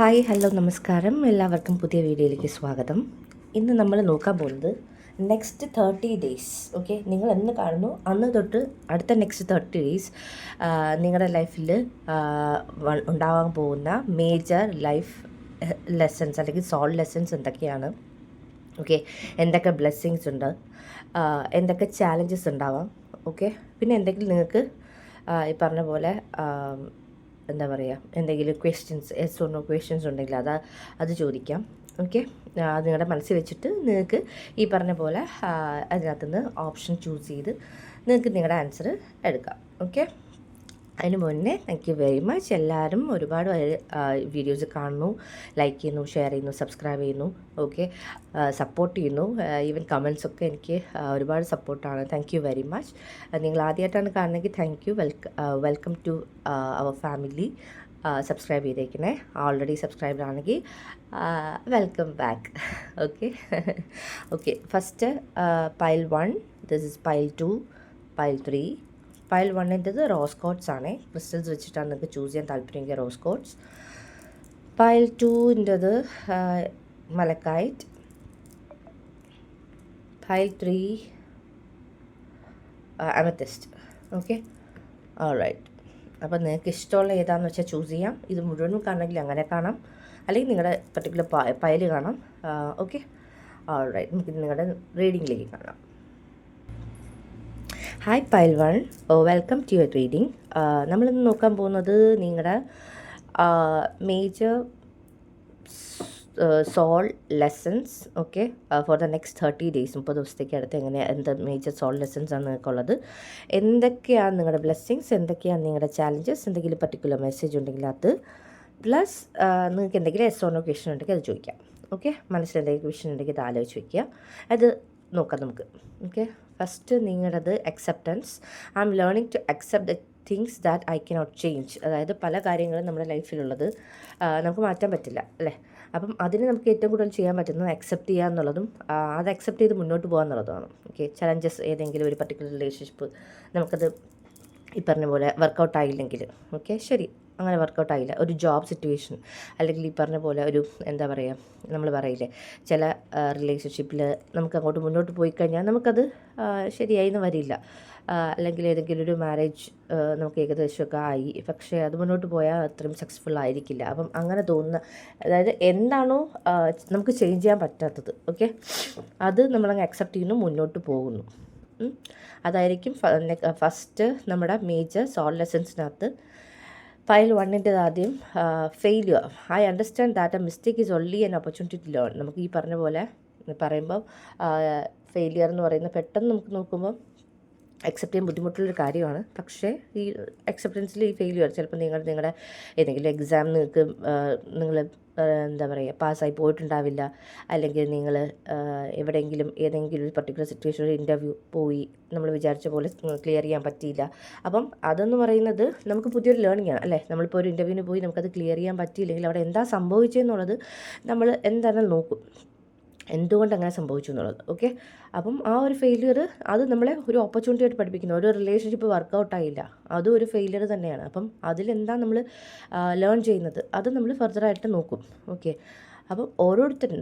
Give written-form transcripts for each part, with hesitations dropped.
Hi hello നമസ്കാരം, എല്ലാവർക്കും പുതിയ വീഡിയോയിലേക്ക് സ്വാഗതം. ഇന്ന് നമ്മൾ നോക്കാൻ പോകുന്നത് നെക്സ്റ്റ് 30 ഡേയ്സ്. ഓക്കെ, നിങ്ങൾ എന്ന് കാണുന്നു അന്ന് തൊട്ട് അടുത്ത നെക്സ്റ്റ് 30 ഡേയ്സ് നിങ്ങളുടെ ലൈഫിൽ ഉണ്ടാകാൻ പോകുന്ന മേജർ ലൈഫ് ലെസൺസ് അല്ലെങ്കിൽ സോൾ ലെസൺസ് എന്തൊക്കെയാണ്. ഓക്കെ, എന്തൊക്കെ ബ്ലെസ്സിങ്സ് ഉണ്ട്, എന്തൊക്കെ ചാലഞ്ചസ് ഉണ്ടാവാം. ഓക്കെ, പിന്നെ എന്തെങ്കിലും നിങ്ങൾക്ക് ഈ പറഞ്ഞ പോലെ എന്താ പറയുക, എന്തെങ്കിലും questions, yes or no questions ഉണ്ടെങ്കിൽ അത് ചോദിക്കാം. ഓക്കെ, അത് നിങ്ങളുടെ മനസ്സിൽ വെച്ചിട്ട് നിങ്ങൾക്ക് ഈ പറഞ്ഞ പോലെ അതിനകത്തുനിന്ന് ഓപ്ഷൻ ചൂസ് ചെയ്ത് നിങ്ങൾക്ക് നിങ്ങളുടെ ആൻസർ എടുക്കാം. ഓക്കെ, അതിന് മുന്നേ താങ്ക് യു വെരി മച്ച്. എല്ലാവരും ഒരുപാട് വീഡിയോസ് കാണുന്നു, ലൈക്ക് ചെയ്യുന്നു, ഷെയർ ചെയ്യുന്നു, സബ്സ്ക്രൈബ് ചെയ്യുന്നു. ഓക്കെ, സപ്പോർട്ട് ചെയ്യുന്നു. ഈവൻ കമൻസൊക്കെ എനിക്ക് ഒരുപാട് സപ്പോർട്ടാണ്. Thank you very much. നിങ്ങൾ ആദ്യമായിട്ടാണ് കാണുന്നതെങ്കിൽ thank you. Welcome to our family. Subscribe ചെയ്തേക്കണേ. ഓൾറെഡി സബ്സ്ക്രൈബ് ആണെങ്കിൽ welcome back. Okay okay, first pile 1, this is pile 2, pile 3. Pile 1-ൻ്റെത് റോസ് കോട്ട്സ് ആണ്. ക്രിസ്റ്റൽസ് വെച്ചിട്ടാണ് നിങ്ങൾക്ക് ചൂസ് ചെയ്യാൻ താല്പര്യമെങ്കിൽ റോസ് കോട്ട്സ്. പൈൽ 2-ൻ്റെത് malachite. Pile 3 amethyst. Okay, alright. അപ്പോൾ നിങ്ങൾക്ക് ഇഷ്ടമുള്ള ഏതാണെന്ന് വെച്ചാൽ ചൂസ് ചെയ്യാം. ഇത് മുഴുവനും കാണണമെങ്കിൽ അങ്ങനെ കാണാം, അല്ലെങ്കിൽ നിങ്ങളുടെ പർട്ടിക്കുലർ പൈല് കാണാം. Okay, alright. നമുക്ക് നിങ്ങളുടെ റീഡിങ്ങിലേക്ക് കാണാം. Hi pile 1, welcome to your reading. നമ്മളിന്ന് നോക്കാൻ പോകുന്നത് നിങ്ങളുടെ major soul lessons. Okay, for the next 30 days, 30 ദിവസത്തേക്ക് അടുത്ത് എന്ത് മേജർ സോൾ ലെസൺസ് ആണ് നിങ്ങൾക്കുള്ളത്, എന്തൊക്കെയാണ് നിങ്ങളുടെ ബ്ലെസ്സിങ്സ്, എന്തൊക്കെയാണ് നിങ്ങളുടെ ചാലഞ്ചസ്, എന്തെങ്കിലും പർട്ടിക്കുലർ മെസ്സേജ് ഉണ്ടെങ്കിൽ അത്, പ്ലസ് നിങ്ങൾക്ക് എന്തെങ്കിലും യെസ് ഓർ നോ ക്വസ്റ്റ്യൻ ഉണ്ടെങ്കിൽ അത് ചോദിക്കാം. ഓക്കെ, മനസ്സിൽ എന്തെങ്കിലും ക്വസ്റ്റ്യൻ ഉണ്ടെങ്കിൽ അത് ആലോചിച്ച് വയ്ക്കുക. അത് നോക്കാം നമുക്ക്. ഓക്കെ, ഫസ്റ്റ് നിങ്ങളുടേത് acceptance. I am learning to accept the things that I cannot change. അതായത് പല കാര്യങ്ങളും നമ്മുടെ ലൈഫിലുള്ളത് നമുക്ക് മാറ്റാൻ പറ്റില്ല, അല്ലേ? അപ്പം അതിന് നമുക്ക് ഏറ്റവും കൂടുതൽ ചെയ്യാൻ പറ്റുന്നത് അക്സെപ്റ്റ് ചെയ്യുക എന്നുള്ളതും അത് അക്സെപ്റ്റ് ചെയ്ത് മുന്നോട്ട് പോകുക എന്നുള്ളതാണ്. ഓക്കെ, ചലഞ്ചസ് ഏതെങ്കിലും ഒരു പർട്ടിക്കുലർ റിലേഷൻഷിപ്പ് നമുക്കത് ഈ പറഞ്ഞ പോലെ വർക്കൗട്ട് ആയില്ലെങ്കിൽ, ഓക്കെ ശരി, അങ്ങനെ വർക്കൗട്ട് ആയില്ല, ഒരു ജോബ് സിറ്റുവേഷൻ, അല്ലെങ്കിൽ ഈ പറഞ്ഞ പോലെ ഒരു എന്താ പറയുക, നമ്മൾ പറയില്ലേ ചില റിലേഷൻഷിപ്പിൽ നമുക്ക് അങ്ങോട്ട് മുന്നോട്ട് പോയി കഴിഞ്ഞാൽ നമുക്കത് ശരിയായിന്ന് വരില്ല, അല്ലെങ്കിൽ ഏതെങ്കിലും ഒരു മാരേജ് നമുക്ക് ഏകദേശമൊക്കെ ആയി, പക്ഷേ അത് മുന്നോട്ട് പോയാൽ അത്രയും സക്സസ്ഫുൾ ആയിരിക്കില്ല. അപ്പം അങ്ങനെ തോന്നുന്ന, അതായത് എന്താണോ നമുക്ക് ചേഞ്ച് ചെയ്യാൻ പറ്റാത്തത്, ഓക്കെ, അത് നമ്മളങ്ങ് അക്സെപ്റ്റ് ചെയ്യുന്നു, മുന്നോട്ട് പോകുന്നു. അതായിരിക്കും ഫസ്റ്റ് നമ്മുടെ മേജർ സോൾ ലെസൺസിനകത്ത്. പൈൽ 1-ൻ്റെത് ആദ്യം failure. I understand that a mistake is only an opportunity to learn. നമുക്ക് ഈ പറഞ്ഞ പോലെ പറയുമ്പം ഫെയിലിയർ എന്ന് പറയുന്നത് പെട്ടെന്ന് നമുക്ക് നോക്കുമ്പോൾ അക്സെപ്റ്റ് ചെയ്യാൻ ബുദ്ധിമുട്ടുള്ളൊരു കാര്യമാണ്. പക്ഷേ ഈ അക്സെപ്റ്റൻസിൽ ഈ ഫെയിലിയർ ചിലപ്പോൾ നിങ്ങളുടെ ഏതെങ്കിലും എക്സാം നിങ്ങൾ എന്താ പറയുക പാസ്സായി പോയിട്ടുണ്ടാവില്ല, അല്ലെങ്കിൽ നിങ്ങൾ എവിടെയെങ്കിലും ഏതെങ്കിലും ഒരു പർട്ടിക്കുലർ സിറ്റുവേഷൻ, ഒരു ഇൻ്റർവ്യൂ പോയി നമ്മൾ വിചാരിച്ച പോലെ ക്ലിയർ ചെയ്യാൻ പറ്റിയില്ല. അപ്പം അതെന്ന് പറയുന്നത് നമുക്ക് പുതിയൊരു ലേണിംഗ് ആണ്, അല്ലേ? നമ്മളിപ്പോൾ ഒരു ഇൻ്റർവ്യൂവിന് പോയി നമുക്കത് ക്ലിയർ ചെയ്യാൻ പറ്റിയില്ലെങ്കിൽ അവിടെ എന്താ സംഭവിച്ചതെന്നുള്ളത് നമ്മൾ എന്തായാലും നോക്കും, എന്തുകൊണ്ട് അങ്ങനെ സംഭവിച്ചു എന്നുള്ളത്. ഓക്കെ, അപ്പം ആ ഒരു ഫെയിലിയർ അത് നമ്മളെ ഒരു ഓപ്പർച്യൂണിറ്റി ആയിട്ട് പഠിപ്പിക്കുന്നു. ഒരു റിലേഷൻഷിപ്പ് വർക്കൗട്ട് ആയില്ല, അതും ഒരു ഫെയിലിയർ തന്നെയാണ്. അപ്പം അതിലെന്താ നമ്മൾ ലേൺ ചെയ്യുന്നത്, അത് നമ്മൾ ഫർദറായിട്ട് നോക്കും. ഓക്കെ, അപ്പം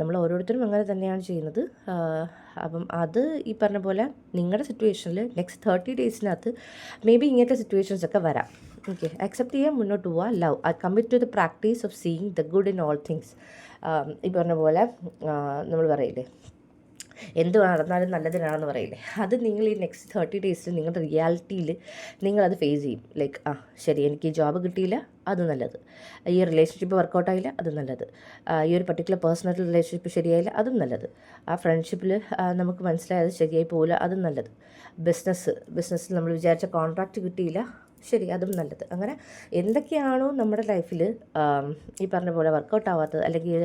നമ്മൾ ഓരോരുത്തരും അങ്ങനെ തന്നെയാണ് ചെയ്യുന്നത്. അപ്പം അത് ഈ പറഞ്ഞ പോലെ നിങ്ങളുടെ സിറ്റുവേഷനിൽ നെക്സ്റ്റ് 30 ഡേയ്സിനകത്ത് മേ ബി ഇങ്ങനത്തെ സിറ്റുവേഷൻസ് ഒക്കെ വരാം. ഓക്കെ, അക്സെപ്റ്റ് ചെയ്യാൻ മുന്നോട്ട് പോവുക. Love, I commit to the practice of seeing the good in all things. ഈ പറഞ്ഞ പോലെ നമ്മൾ പറയില്ലേ എന്ത് നടന്നാലും നല്ലതിനാണെന്ന് പറയില്ലേ, അത് നിങ്ങൾ ഈ നെക്സ്റ്റ് 30 ഡേയ്സിൽ നിങ്ങളുടെ റിയാലിറ്റിയിൽ നിങ്ങളത് ഫേസ് ചെയ്യും. ലൈക്ക് ശരി, എനിക്ക് ഈ ജോബ് കിട്ടിയില്ല, അത് നല്ലത്. ഈ റിലേഷൻഷിപ്പ് വർക്കൗട്ടായില്ല, അത് നല്ലത്. ഈ ഒരു പർട്ടിക്കുലർ പേഴ്സണൽ റിലേഷൻഷിപ്പ് ശരിയായില്ല, അതും നല്ലത്. ആ ഫ്രണ്ട്ഷിപ്പിൽ നമുക്ക് മനസ്സിലായത് ശരിയായി പോകില്ല, അതും നല്ലത്. ബിസിനസ്സിൽ നമ്മൾ വിചാരിച്ച കോൺട്രാക്റ്റ് കിട്ടിയില്ല, ശരി, അതും നല്ലത്. അങ്ങനെ എന്തൊക്കെയാണോ നമ്മുടെ ലൈഫിൽ ഈ പറഞ്ഞ പോലെ വർക്കൗട്ട് ആവാത്തത്, അല്ലെങ്കിൽ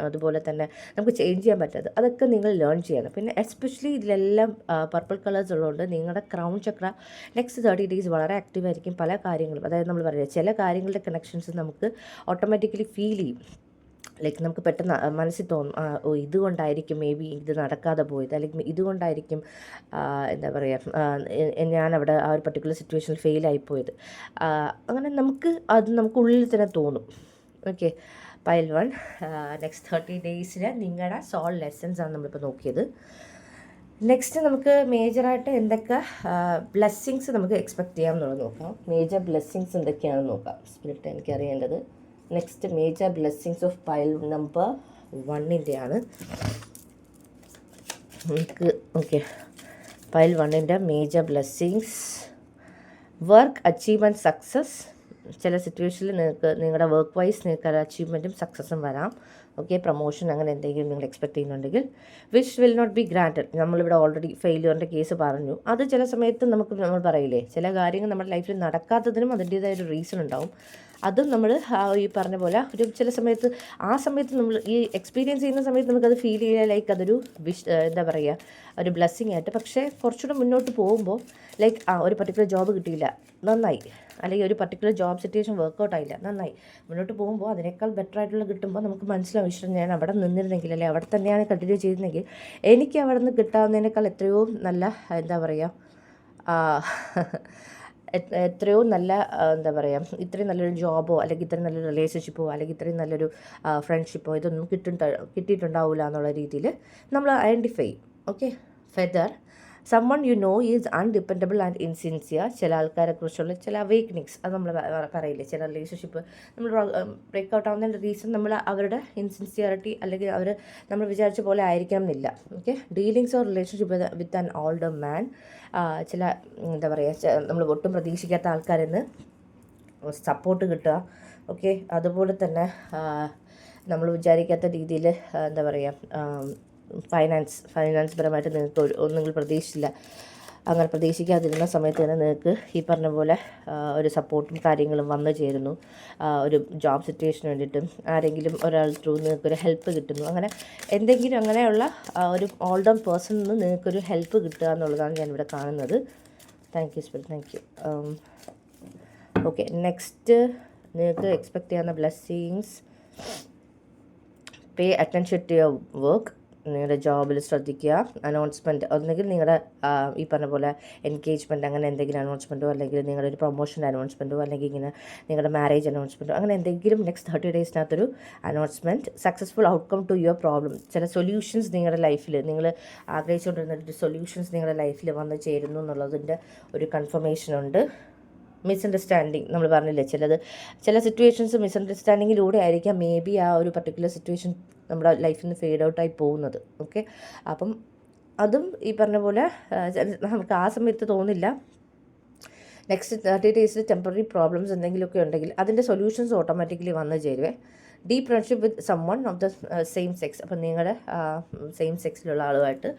അതുപോലെ തന്നെ നമുക്ക് ചേഞ്ച് ചെയ്യാൻ പറ്റാത്തത്, അതൊക്കെ നിങ്ങൾ ലേൺ ചെയ്യണം. പിന്നെ എസ്പെഷ്യലി ഇതിലെല്ലാം പർപ്പിൾ കളേഴ്സ് ഉള്ളതുകൊണ്ട് നിങ്ങളുടെ ക്രൗൺ ചക്ര നെക്സ്റ്റ് 30 ഡേയ്സ് വളരെ ആക്റ്റീവായിരിക്കും. പല കാര്യങ്ങളും, അതായത് നമ്മൾ പറയുക ചില കാര്യങ്ങളുടെ കണക്ഷൻസ് നമുക്ക് ഓട്ടോമാറ്റിക്കലി ഫീൽ ചെയ്യും. ലൈക്ക് നമുക്ക് പെട്ടെന്ന് മനസ്സിൽ തോന്നും, ഓ ഇതുകൊണ്ടായിരിക്കും മേ ബി ഇത് നടക്കാതെ പോയത്, അല്ലെങ്കിൽ ഇതുകൊണ്ടായിരിക്കും എന്താ പറയുക ഞാനവിടെ ആ ഒരു പർട്ടിക്കുലർ സിറ്റുവേഷനിൽ ഫെയിലായിപ്പോയത്. അങ്ങനെ നമുക്ക് ഉള്ളിൽ തന്നെ തോന്നും. ഓക്കെ, പൈൽ 1 നെക്സ്റ്റ് 30 ഡേയ്സിൽ നിങ്ങളുടെ സോൾ ലെസൺസ് ആണ് നമ്മളിപ്പോൾ നോക്കിയത്. നെക്സ്റ്റ് നമുക്ക് മേജറായിട്ട് എന്തൊക്കെ ബ്ലെസ്സിങ്സ് നമുക്ക് എക്സ്പെക്റ്റ് ചെയ്യാം എന്നുള്ളത് നോക്കാം. മേജർ ബ്ലെസ്സിങ്സ് എന്തൊക്കെയാണെന്ന് നോക്കാം. സ്പിരിറ്റ് എനിക്കറിയേണ്ടത് next major blessings of pile number 1-ൻ്റെയാണ് നമുക്ക്. ഓക്കെ, പൈൽ 1-ൻ്റെ major blessings. Work achievement success. ചില സിറ്റുവേഷനിൽ നിങ്ങൾക്ക് നിങ്ങളുടെ വർക്ക് വൈസ് നിങ്ങൾക്ക് അച്ചീവ്മെൻറ്റും സക്സസ്സും വരാം. ഓക്കെ, പ്രൊമോഷൻ അങ്ങനെ എന്തെങ്കിലും നിങ്ങൾ എക്സ്പെക്ട് ചെയ്യുന്നുണ്ടെങ്കിൽ which will not be granted. നമ്മളിവിടെ ഓൾറെഡി ഫെയിലിയറിൻ്റെ കേസ് പറഞ്ഞു. അത് ചില സമയത്ത് നമ്മൾ പറയില്ലേ, ചില കാര്യങ്ങൾ നമ്മുടെ ലൈഫിൽ നടക്കാത്തതിനും അതിൻ്റേതായൊരു റീസൺ ഉണ്ടാവും. അതും നമ്മൾ ഈ പറഞ്ഞ പോലെ ഒരു ചില സമയത്ത് ആ സമയത്ത് നമ്മൾ ഈ എക്സ്പീരിയൻസ് ചെയ്യുന്ന സമയത്ത് നമുക്കത് ഫീൽ ചെയ്യുക ലൈക്ക് അതൊരു എന്താ പറയുക, ഒരു ബ്ലെസ്സിങ് ആയിട്ട്. പക്ഷേ കുറച്ചുകൂടെ മുന്നോട്ട് പോകുമ്പോൾ ലൈക്ക് ഒരു പർട്ടിക്കുലർ ജോബ് കിട്ടിയില്ല, നന്നായി. അല്ലെങ്കിൽ ഒരു പർട്ടിക്കുലർ ജോബ് സിറ്റുവേഷൻ വർക്കൗട്ട് ആയില്ല, നന്നായി. മുന്നോട്ട് പോകുമ്പോൾ അതിനേക്കാൾ ബെറ്റർ ആയിട്ടുള്ള കിട്ടുമ്പോൾ നമുക്ക് മനസ്സിലാവും, ഇഷ്ടം ഞാൻ അവിടെ നിന്നിരുന്നെങ്കിൽ അല്ലെങ്കിൽ അവിടെ തന്നെയാണ് കണ്ടിന്യൂ ചെയ്തിരുന്നെങ്കിൽ എനിക്ക് അവിടെ നിന്ന് കിട്ടാവുന്നതിനേക്കാൾ എത്രയോ നല്ല എന്താ പറയുക, എത്രയോ നല്ല എന്താ പറയുക, ഇത്രയും നല്ലൊരു ജോബോ അല്ലെങ്കിൽ ഇത്രയും നല്ലൊരു റിലേഷൻഷിപ്പോ അല്ലെങ്കിൽ ഇത്രയും നല്ലൊരു ഫ്രണ്ട്ഷിപ്പോ ഇതൊന്നും കിട്ടിയിട്ടുണ്ടാവില്ല എന്നുള്ള രീതിയിൽ നമ്മൾ ഐഡൻറ്റിഫൈ ചെയ്യും. Okay, feather. someone you know is undependable and insincere. ചില ആൾക്കാരെ കുറിച്ചുള്ള ചില അവേക്കനിങ്സ് അത് നമ്മൾ പറയില്ലേ, ചില റിലേഷൻഷിപ്പ് നമ്മൾ ബ്രേക്ക് ഔട്ട് ആവുന്നതിൻ്റെ റീസൺ നമ്മൾ അവരുടെ ഇൻസിൻസിയറിറ്റി അല്ലെങ്കിൽ അവർ നമ്മൾ വിചാരിച്ച പോലെ ആയിരിക്കണം എന്നില്ല. Okay, dealings or relationship with an older man. ചില എന്താ പറയുക, നമ്മൾ ഒട്ടും പ്രതീക്ഷിക്കാത്ത ആൾക്കാരിൽ നിന്ന് സപ്പോർട്ട് കിട്ടുക. ഓക്കെ, അതുപോലെ തന്നെ നമ്മൾ വിചാരിക്കാത്ത രീതിയിൽ എന്താ പറയുക, ഫൈനാൻസ് പരമായിട്ട് നിങ്ങൾക്ക് ഒന്നും പ്രതീക്ഷിച്ചില്ല, അങ്ങനെ പ്രതീക്ഷിക്കാതിരുന്ന സമയത്ത് തന്നെ നിങ്ങൾക്ക് ഈ പറഞ്ഞ പോലെ ഒരു സപ്പോർട്ടും കാര്യങ്ങളും വന്നു ചേരുന്നു. ഒരു ജോബ് സിറ്റുവേഷന് വേണ്ടിയിട്ടും ആരെങ്കിലും ഒരാൾ ത്രൂ നിങ്ങൾക്കൊരു ഹെൽപ്പ് കിട്ടുന്നു. അങ്ങനെ എന്തെങ്കിലും അങ്ങനെയുള്ള ഒരു ഓൾഡർ പേഴ്സണിൽ നിന്ന് നിങ്ങൾക്കൊരു ഹെൽപ്പ് കിട്ടുക എന്നുള്ളതാണ് ഞാനിവിടെ കാണുന്നത്. Thank you spirit, thank you. Okay, next നിങ്ങൾക്ക് എക്സ്പെക്റ്റ് ചെയ്യാവുന്ന blessings. Pay attention to your work. നിങ്ങളുടെ ജോബിൽ ശ്രദ്ധിക്കുക. അനൗൺസ്മെൻറ്റ് ഒന്നെങ്കിൽ നിങ്ങളുടെ ഈ പറഞ്ഞ പോലെ എൻഗേജ്മെൻറ്റ് അങ്ങനെ എന്തെങ്കിലും അനൗൺസ്മെൻറ്റോ അല്ലെങ്കിൽ നിങ്ങളുടെ ഒരു പ്രൊമോഷൻ്റെ അനൗൺസ്മെൻറ്റോ അല്ലെങ്കിൽ ഇങ്ങനെ നിങ്ങളുടെ മാരേജ് അനൗൺസ്മെൻറ്റോ അങ്ങനെ എന്തെങ്കിലും നെക്സ്റ്റ് 30 ഡേയ്സിനകത്തൊരു announcement. Successful outcome to your problem. ചില സൊല്യൂഷൻസ് നിങ്ങളുടെ ലൈഫിൽ നിങ്ങൾ ആഗ്രഹിച്ചുകൊണ്ടിരുന്ന ഒരു സൊല്യൂഷൻസ് നിങ്ങളുടെ ലൈഫിൽ വന്ന് ചേരുന്നു എന്നുള്ളതിൻ്റെ ഒരു കൺഫർമേഷൻ ഉണ്ട്. മിസ്അണ്ടർസ്റ്റാൻഡിങ് നമ്മൾ പറഞ്ഞില്ലേ, ചില സിറ്റുവേഷൻസ് മിസ്അണ്ടർസ്റ്റാൻഡിങ്ങിലൂടെ ആയിരിക്കാം മേ ബി ആ ഒരു പർട്ടിക്കുലർ സിറ്റുവേഷൻ നമ്മുടെ ലൈഫിൽ നിന്ന് ഫെയ്ഡ് ഔട്ടായി പോകുന്നത്. ഓക്കെ, അപ്പം അതും ഈ പറഞ്ഞ പോലെ നമുക്ക് ആ സമയത്ത് തോന്നില്ല. നെക്സ്റ്റ് 30 ഡേയ്സിൽ ടെമ്പററി പ്രോബ്ലംസ് എന്തെങ്കിലുമൊക്കെ ഉണ്ടെങ്കിൽ അതിൻ്റെ സൊല്യൂഷൻസ് ഓട്ടോമാറ്റിക്കലി വന്നു ചേരുവേ. Deep friendship with someone of the same sex. അപ്പം നിങ്ങളുടെ സെയിം സെക്സിലുള്ള ആളുമായിട്ട്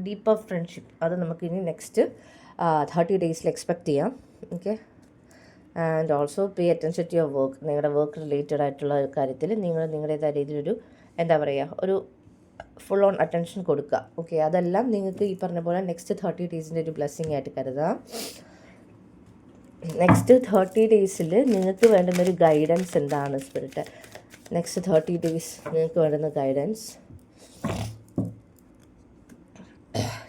ഡീപ്പർ ഫ്രണ്ട്ഷിപ്പ് അത് നമുക്കിനി നെക്സ്റ്റ് 30 ഡേയ്സിൽ എക്സ്പെക്റ്റ് ചെയ്യാം. Okay, and also pay attention to your work. നിങ്ങളുടെ വർക്ക് റിലേറ്റഡ് ആയിട്ടുള്ള കാര്യത്തിൽ നിങ്ങൾ നിങ്ങളുടേതായ രീതിയിലൊരു എന്താ പറയുക, ഒരു ഫുൾ ഓൺ അറ്റൻഷൻ കൊടുക്കുക. ഓക്കെ, അതെല്ലാം നിങ്ങൾക്ക് ഈ പറഞ്ഞ പോലെ നെക്സ്റ്റ് 30 ഡേയ്സിൻ്റെ ഒരു ബ്ലെസ്സിങ് ആയിട്ട് കരുതാം. നെക്സ്റ്റ് 30 ഡേയ്സിൽ നിങ്ങൾക്ക് വേണ്ടുന്നൊരു ഗൈഡൻസ് എന്താണ് സ്പിരിറ്റ്? നെക്സ്റ്റ് 30 ഡേയ്സ് നിങ്ങൾക്ക് വേണ്ടുന്ന guidance.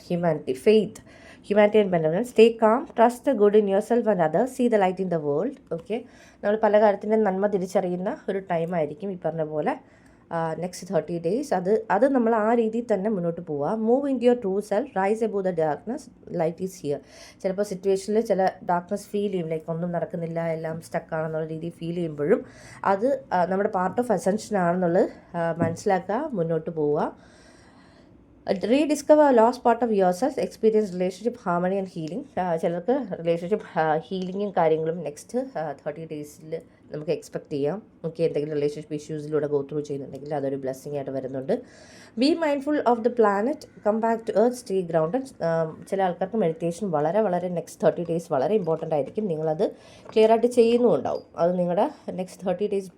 Humanity, faith, humanity and benevolence. Stay calm, trust the good in yourself and others, see the light in the world. Okay, നമ്മൾ പല കാര്യത്തിൻ്റെ നന്മ തിരിച്ചറിയുന്ന ഒരു ടൈമായിരിക്കും ഈ പറഞ്ഞ പോലെ നെക്സ്റ്റ് 30 ഡേയ്സ്. അത് നമ്മൾ ആ രീതിയിൽ തന്നെ മുന്നോട്ട് പോവുക. Move into your true self, rise above the darkness, light is here. ചിലപ്പോൾ സിറ്റുവേഷനിൽ ചില ഡാർക്ക്നെസ് ഫീൽ ചെയ്യും, ലൈക്ക് ഒന്നും നടക്കുന്നില്ല, എല്ലാം സ്റ്റക്കാണെന്നുള്ള രീതിയിൽ ഫീൽ ചെയ്യുമ്പോഴും അത് നമ്മുടെ പാർട്ട് ഓഫ് അസെൻഷൻ ആണെന്നുള്ളത് മനസ്സിലാക്കുക, മുന്നോട്ട് പോവുക. Rediscover lost part of your self, experience relationship harmony and healing. ചിലർക്ക് റിലേഷൻഷിപ്പ് ഹീലിങ്ങും കാര്യങ്ങളും നെക്സ്റ്റ് 30 ഡേയ്സിൽ നമുക്ക് എക്സ്പെക്റ്റ് ചെയ്യാം. ഓക്കെ, എന്തെങ്കിലും റിലേഷൻഷിപ്പ് ഇഷ്യൂസിലൂടെ ഗോ ത്രൂ ചെയ്യുന്നുണ്ടെങ്കിൽ അതൊരു ബ്ലെസ്സിങ് ആയിട്ട് വരുന്നുണ്ട്. Be mindful of the planet, come back to earth, stay grounded. ചില ആൾക്കാർക്ക് മെഡിറ്റേഷൻ വളരെ വളരെ നെക്സ്റ്റ് 30 ഡേയ്സ് വളരെ ഇമ്പോർട്ടൻ്റ് ആയിരിക്കും. നിങ്ങളത് ക്ലിയർ ആയിട്ട് ചെയ്യുന്നുണ്ടാവും. അത് നിങ്ങളുടെ നെക്സ്റ്റ് 30 ഡേയ്സ്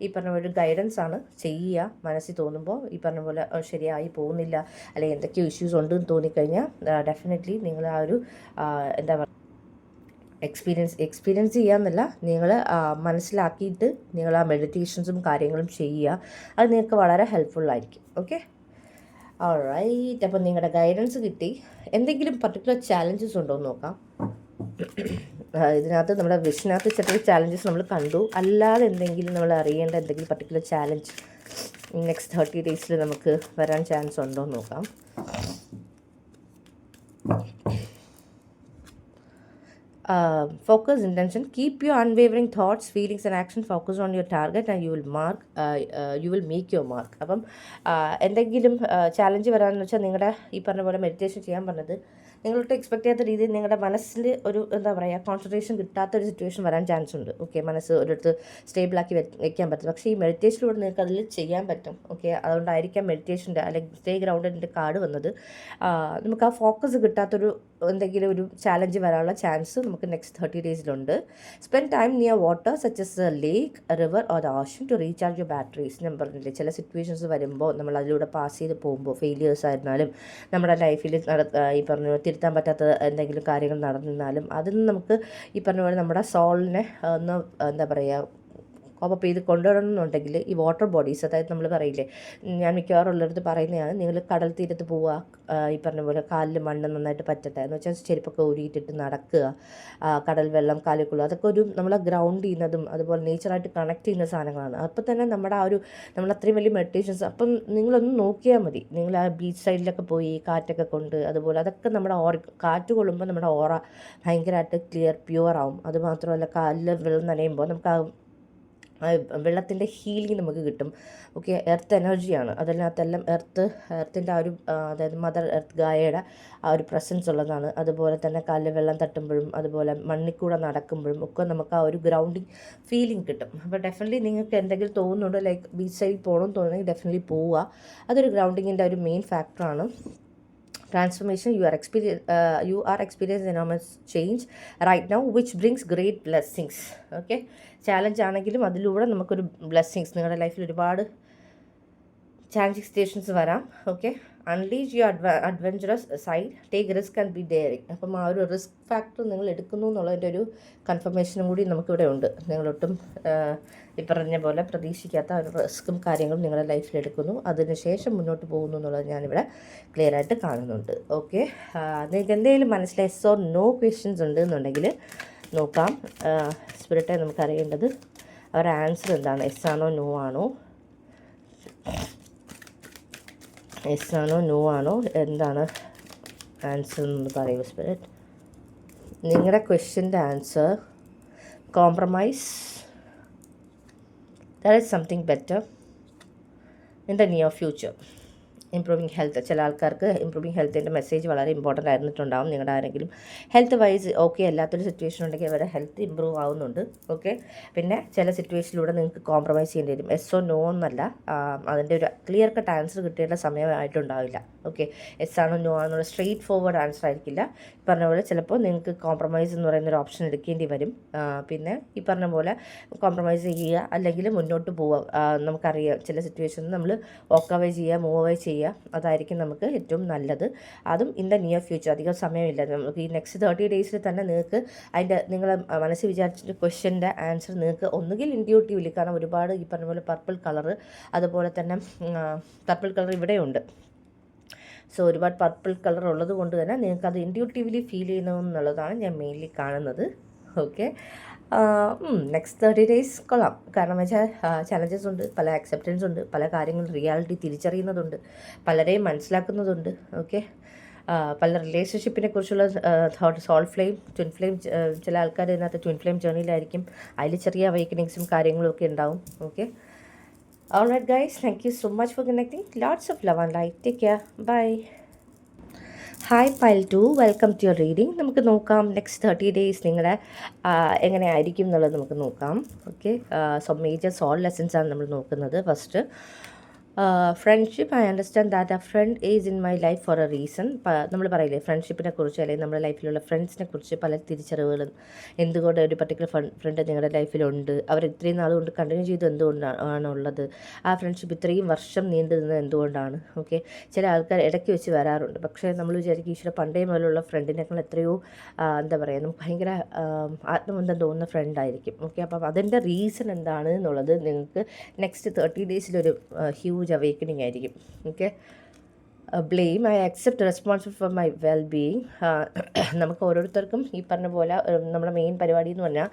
ഈ പറഞ്ഞ പോലെ ഗൈഡൻസ് ആണ്. ചെയ്യുക, മനസ്സിൽ തോന്നുമ്പോൾ ഈ പറഞ്ഞ പോലെ ശരിയായി പോകുന്നില്ല അല്ലെങ്കിൽ എന്തൊക്കെയോ ഇഷ്യൂസ് ഉണ്ടെന്ന് തോന്നിക്കഴിഞ്ഞാൽ ഡെഫിനറ്റ്ലി നിങ്ങൾ ആ ഒരു എന്താ പറയുക എക്സ്പീരിയൻസ് ചെയ്യാമെന്നല്ല, നിങ്ങൾ മനസ്സിലാക്കിയിട്ട് നിങ്ങൾ ആ മെഡിറ്റേഷൻസും കാര്യങ്ങളും ചെയ്യുക. അത് നിങ്ങൾക്ക് വളരെ ഹെൽപ്ഫുള്ളായിരിക്കും. Okay, alright. അപ്പം നിങ്ങളുടെ ഗൈഡൻസ് കിട്ടി. എന്തെങ്കിലും പർട്ടിക്കുലർ ചാലഞ്ചസ് ഉണ്ടോ എന്ന് നോക്കാം. ഇതിനകത്ത് നമ്മുടെ വിഷനകത്ത് ചെറിയ ചാലഞ്ചസ് നമ്മൾ കണ്ടു. അല്ലാതെ എന്തെങ്കിലും നമ്മൾ അറിയേണ്ട എന്തെങ്കിലും പർട്ടിക്കുലർ ചാലഞ്ച് നെക്സ്റ്റ് 30 ഡേയ്സിൽ നമുക്ക് വരാൻ ചാൻസ് ഉണ്ടോ എന്ന് നോക്കാം. Focus intention, keep your unwavering thoughts, feelings and action focused on your target and you will make your mark. അപ്പം എന്തെങ്കിലും ചാലഞ്ച് വരാമെന്ന് വെച്ചാൽ നിങ്ങളുടെ ഈ പറഞ്ഞ പോലെ മെഡിറ്റേഷൻ ചെയ്യാൻ പറഞ്ഞത് നിങ്ങളോട്ട് എക്സ്പെക്ട് ചെയ്യാത്ത രീതിയിൽ നിങ്ങളുടെ മനസ്സിൽ ഒരു എന്താ പറയുക കോൺസെൻട്രേഷൻ കിട്ടാത്തൊരു സിറ്റുവേഷൻ വരാൻ ചാൻസ് ഉണ്ട്. ഓക്കെ, മനസ്സ് ഒരിടത്ത് സ്റ്റേബിളാക്കി വെക്കാൻ പറ്റും. പക്ഷേ ഈ മെഡിറ്റേഷനിലൂടെ നിങ്ങൾക്ക് അതിൽ ചെയ്യാൻ പറ്റും. ഓക്കെ, അതുകൊണ്ടായിരിക്കാം മെഡിറ്റേഷൻ്റെ അല്ലെങ്കിൽ സ്റ്റേ ഗ്രൗണ്ടഡിൻ്റെ കാർഡ് വന്നത്. നമുക്ക് ആ ഫോക്കസ് കിട്ടാത്തൊരു എന്തെങ്കിലും ഒരു ചാലഞ്ച് വരാനുള്ള ചാൻസ് നമുക്ക് നെക്സ്റ്റ് 30 ഡേയ്സിലുണ്ട്. Spend time near water such as a lake, river or the ocean to recharge your batteries. ഞാൻ പറഞ്ഞില്ലേ, ചില സിറ്റുവേഷൻസ് വരുമ്പോൾ നമ്മൾ അതിലൂടെ പാസ് ചെയ്ത് പോകുമ്പോൾ ഫെയിലിയേഴ്സ് ആയിരുന്നാലും നമ്മുടെ ലൈഫിൽ ഈ പറഞ്ഞ തിരുത്താൻ പറ്റാത്ത എന്തെങ്കിലും കാര്യങ്ങൾ നടന്നാലും അതിൽ നിന്ന് നമുക്ക് ഈ പറഞ്ഞ പോലെ നമ്മുടെ സോളിനെ ഒന്ന് എന്താ പറയുക കോപ്പ് ചെയ്ത് കൊണ്ടുവരണമെന്നുണ്ടെങ്കിൽ ഈ വാട്ടർ ബോഡീസ്, അതായത് നമ്മൾ പറയില്ലേ, ഞാൻ മിക്കവാറും ഉള്ളിടത്ത് പറയുന്നതാണ്, നിങ്ങൾ കടൽ തീരത്ത് പോവുക, ഈ പറഞ്ഞ പോലെ കാലിൽ മണ്ണ് നന്നായിട്ട് പറ്റട്ടെ എന്ന് വെച്ചാൽ ചെരുപ്പൊക്കെ ഊരിയിട്ടിട്ട് നടക്കുക, കടൽ വെള്ളം കാലിൽ കൊള്ളുക, അതൊക്കെ ഒരു നമ്മളെ ഗ്രൗണ്ട് ചെയ്യുന്നതും അതുപോലെ നേച്ചറായിട്ട് കണക്ട് ചെയ്യുന്ന സാധനങ്ങളാണ്. അപ്പോൾ തന്നെ നമ്മുടെ ആ ഒരു നമ്മൾ അത്രയും വലിയ മെഡിറ്റേഷൻസ്, അപ്പം നിങ്ങളൊന്ന് നോക്കിയാൽ മതി, നിങ്ങൾ ആ ബീച്ച് സൈഡിലൊക്കെ പോയി കാറ്റൊക്കെ കൊണ്ട് അതുപോലെ അതൊക്കെ നമ്മുടെ കാറ്റ് കൊള്ളുമ്പോൾ നമ്മുടെ ഓറ ഭയങ്കരമായിട്ട് ക്ലിയർ പ്യുവർ ആവും. അതുമാത്രമല്ല കാലിൽ വെള്ളം നനയുമ്പോൾ നമുക്ക് ആ വെള്ളത്തിൻ്റെ ഹീലിംഗ് നമുക്ക് കിട്ടും. ഓക്കെ, എർത്ത് എനർജിയാണ് അതിനകത്തെല്ലാം. എർത്തിൻ്റെ ആ ഒരു അതായത് മദർ എർത്ത് ഗായയുടെ ആ ഒരു പ്രസൻസ് ഉള്ളതാണ്. അതുപോലെ തന്നെ കാലിൽ വെള്ളം തട്ടുമ്പോഴും അതുപോലെ മണ്ണിൽ കൂടെ നടക്കുമ്പോഴും ഒക്കെ നമുക്ക് ആ ഒരു ഗ്രൗണ്ടിങ് ഫീലിംഗ് കിട്ടും. അപ്പോൾ ഡെഫിനറ്റ്ലി നിങ്ങൾക്ക് എന്തെങ്കിലും തോന്നുന്നുണ്ടോ ലൈക്ക് ബീച്ച് സൈഡിൽ പോകണമെന്ന് തോന്നുന്നെങ്കിൽ ഡെഫിനറ്റ്ലി പോവുക. അതൊരു ഗ്രൗണ്ടിങ്ങിൻ്റെ ഒരു മെയിൻ ഫാക്ടറാണ്. Transformation, you are experiencing enormous change right now which brings great blessings. Okay, challenge ആണെങ്കിലും അതിലൂടെ നമുക്കൊരു ബ്ലെസ്സിങ്സ്, നിങ്ങളുടെ ലൈഫിൽ ഒരുപാട് ചാലഞ്ചിങ് സിറ്റുവേഷൻസ് വരാം. Okay, unleash your adventurous side, take risk and be daring. അപ്പം ആ ഒരു റിസ്ക് ഫാക്ടർ നിങ്ങൾ എടുക്കുന്നു എന്നുള്ളതിൻ്റെ ഒരു കൺഫർമേഷനും കൂടി നമുക്കിവിടെ ഉണ്ട്. നിങ്ങളൊട്ടും ഈ പറഞ്ഞ പോലെ പ്രതീക്ഷിക്കാത്ത ഒരു റിസ്ക്കും കാര്യങ്ങളും നിങ്ങളുടെ ലൈഫിൽ എടുക്കുന്നു, അതിനുശേഷം മുന്നോട്ട് പോകുന്നു എന്നുള്ളത് ഞാനിവിടെ ക്ലിയർ ആയിട്ട് കാണുന്നുണ്ട്. ഓക്കെ, നിങ്ങൾക്ക് എന്തെങ്കിലും മനസ്സിലായി യെസ് ഓർ നോ ക്വസ്റ്റ്യൻസ് ഉണ്ട് എന്നുണ്ടെങ്കിൽ നോക്കാം. സ്പിരിറ്റെ നമുക്കറിയേണ്ടത് അവരുടെ ആൻസർ എന്താണ്, യെസ് ആണോ നോ ആണോ, യെസ് ആണോ നോ ആണോ, എന്താണ് ആൻസർ എന്ന് പറയൂ സ്പിരിറ്റ്. നിങ്ങളുടെ ക്വസ്റ്റ്യൻ്റെ answer compromise, there is something better in the near future. Improving health, ചില ആൾക്കാർക്ക് ഇംപ്രൂവിങ് ഹെൽത്തിൻ്റെ മെസ്സേജ് വളരെ ഇമ്പോർട്ടൻ്റ് ആയിരുന്നിട്ടുണ്ടാവും. നിങ്ങളുടെ ആരെങ്കിലും ഹെൽത്ത് വൈസ് ഓക്കെ അല്ലാത്തൊരു സിറ്റുവേഷൻ ഉണ്ടെങ്കിൽ അവരുടെ ഹെൽത്ത് ഇമ്പ്രൂവ് ആവുന്നുണ്ട്. ഓക്കെ, പിന്നെ ചില സിറ്റുവേഷനിലൂടെ നിങ്ങൾക്ക് കോംപ്രമൈസ് ചെയ്യേണ്ടി വരും. എസ് ഓ നോ എന്നല്ല, അതിൻ്റെ ഒരു ക്ലിയർ കട്ട് ആൻസർ കിട്ടേണ്ട സമയമായിട്ടുണ്ടാവില്ല. ഓക്കെ, എസ് ആണോ നോ ആണെന്നുള്ള സ്ട്രെയിറ്റ് ഫോർവേഡ് ആൻസർ ആയിരിക്കില്ല. പറഞ്ഞ പോലെ ചിലപ്പോൾ നിങ്ങൾക്ക് കോംപ്രമൈസ് എന്ന് പറയുന്നൊരു ഓപ്ഷൻ എടുക്കേണ്ടി വരും. പിന്നെ ഈ പറഞ്ഞ പോലെ കോംപ്രമൈസ് ചെയ്യുക അല്ലെങ്കിൽ മുന്നോട്ട് പോവുക. നമുക്കറിയാം ചില സിറ്റുവേഷനിൽ നമ്മൾ വോക്ക് അവേ ചെയ്യുക, മൂവ് അവേ ചെയ്യുക, അതായിരിക്കും നമുക്ക് ഏറ്റവും നല്ലത്. അതും ഇൻ ദ നിയർ ഫ്യൂച്ചർ, അധികം സമയമില്ല. നമുക്ക് ഈ നെക്സ്റ്റ് 30 ഡേയ്സിൽ തന്നെ നിങ്ങൾക്ക് അതിൻ്റെ നിങ്ങൾ മനസ്സിൽ വിചാരിച്ചിട്ട് ക്വസ്റ്റ്യൻ്റെ ആൻസർ നിങ്ങൾക്ക് ഒന്നുകിൽ ഇൻഡ്യൂട്ടീവ്ലി, കാരണം ഒരുപാട് ഈ പറഞ്ഞ പോലെ പർപ്പിൾ കളറ്, അതുപോലെ തന്നെ പർപ്പിൾ കളർ ഇവിടെയുണ്ട്. സോ ഒരുപാട് പർപ്പിൾ കളർ ഉള്ളത് കൊണ്ട് തന്നെ നിങ്ങൾക്കത് ഇൻഡ്യൂട്ടീവ്ലി ഫീൽ ചെയ്യുന്നതെന്നുള്ളതാണ് ഞാൻ മെയിൻലി കാണുന്നത്. ഓക്കെ, നെക്സ്റ്റ് 30 ഡേയ്സ് കൊള്ളാം. കാരണം വെച്ചാൽ ചലഞ്ചസ് ഉണ്ട്, പല അക്സെപ്റ്റൻസ് ഉണ്ട്, പല കാര്യങ്ങളും റിയാലിറ്റി തിരിച്ചറിയുന്നതുണ്ട്, പലരെയും മനസ്സിലാക്കുന്നതുണ്ട്. ഓക്കെ, പല റിലേഷൻഷിപ്പിനെ കുറിച്ചുള്ള thought, soul flame, twin flame, ചില ആൾക്കാർ ഇതിനകത്ത് ട്വിൻ ഫ്ലെയിം ജേർണിയിലായിരിക്കും, അതിൽ ചെറിയ അവേക്കനിങ്സും കാര്യങ്ങളും ഒക്കെ ഉണ്ടാവും. Okay, all right guys, thank you so much for connecting. Lots of love and light. Take care, bye. Hi pile 2, welcome to your reading. നമുക്ക് നോക്കാം നെക്സ്റ്റ് 30 ഡേയ്സ് നിങ്ങളുടെ എങ്ങനെ ആയിരിക്കും എന്നുള്ളത് നമുക്ക് നോക്കാം. ഓക്കെ, സോ മേജർ സോൾ ലെസൺസാണ് നമ്മൾ നോക്കുന്നത്. First, friendship. I understand that a friend is in my life for A reason. നമ്മൾ പറയില്ലേ ഫ്രണ്ട്ഷിപ്പിനെ കുറിച്ച്, അല്ലെങ്കിൽ നമ്മുടെ ലൈഫിലുള്ള ഫ്രണ്ട്സിനെ കുറിച്ച് പല തിരിച്ചറിവുകളും, എന്തുകൊണ്ട് ഒരു പർട്ടിക്കുലർ ഫ്രണ്ട് നിങ്ങളുടെ ലൈഫിലുണ്ട്, അവർ ഇത്രയും നാളുകൊണ്ട് കണ്ടിന്യൂ ചെയ്ത് എന്തുകൊണ്ടാണ് ഉള്ളത്, ആ ഫ്രണ്ട്ഷിപ്പ് ഇത്രയും വർഷം നീണ്ടു നിന്നത് എന്തുകൊണ്ടാണ്. ഓക്കെ, ചില ആൾക്കാർ ഇടയ്ക്ക് വെച്ച് വരാറുണ്ട്, പക്ഷേ നമ്മൾ വിചാരിക്കും ഈശ്വര പണ്ടേ മുതലുള്ള ഫ്രണ്ടിനേക്കാൾ എത്രയോ എന്താ പറയുക, നമുക്ക് ഭയങ്കര ആത്മബന്ധം തോന്നുന്ന ഫ്രണ്ടായിരിക്കും. ഓക്കെ, അപ്പം അതിൻ്റെ റീസൺ എന്താണ് എന്നുള്ളത് നിങ്ങൾക്ക് നെക്സ്റ്റ് 30 ഡേയ്സിലൊരു ഹ്യൂജ് അവേക്കണിങ് ആയിരിക്കും. Okay, blame, I accept responsible for my well being. നമുക്ക് ഓരോരുത്തർക്കും ഈ പറഞ്ഞ പോലെ നമ്മുടെ മെയിൻ പരിപാടി എന്ന് പറഞ്ഞാൽ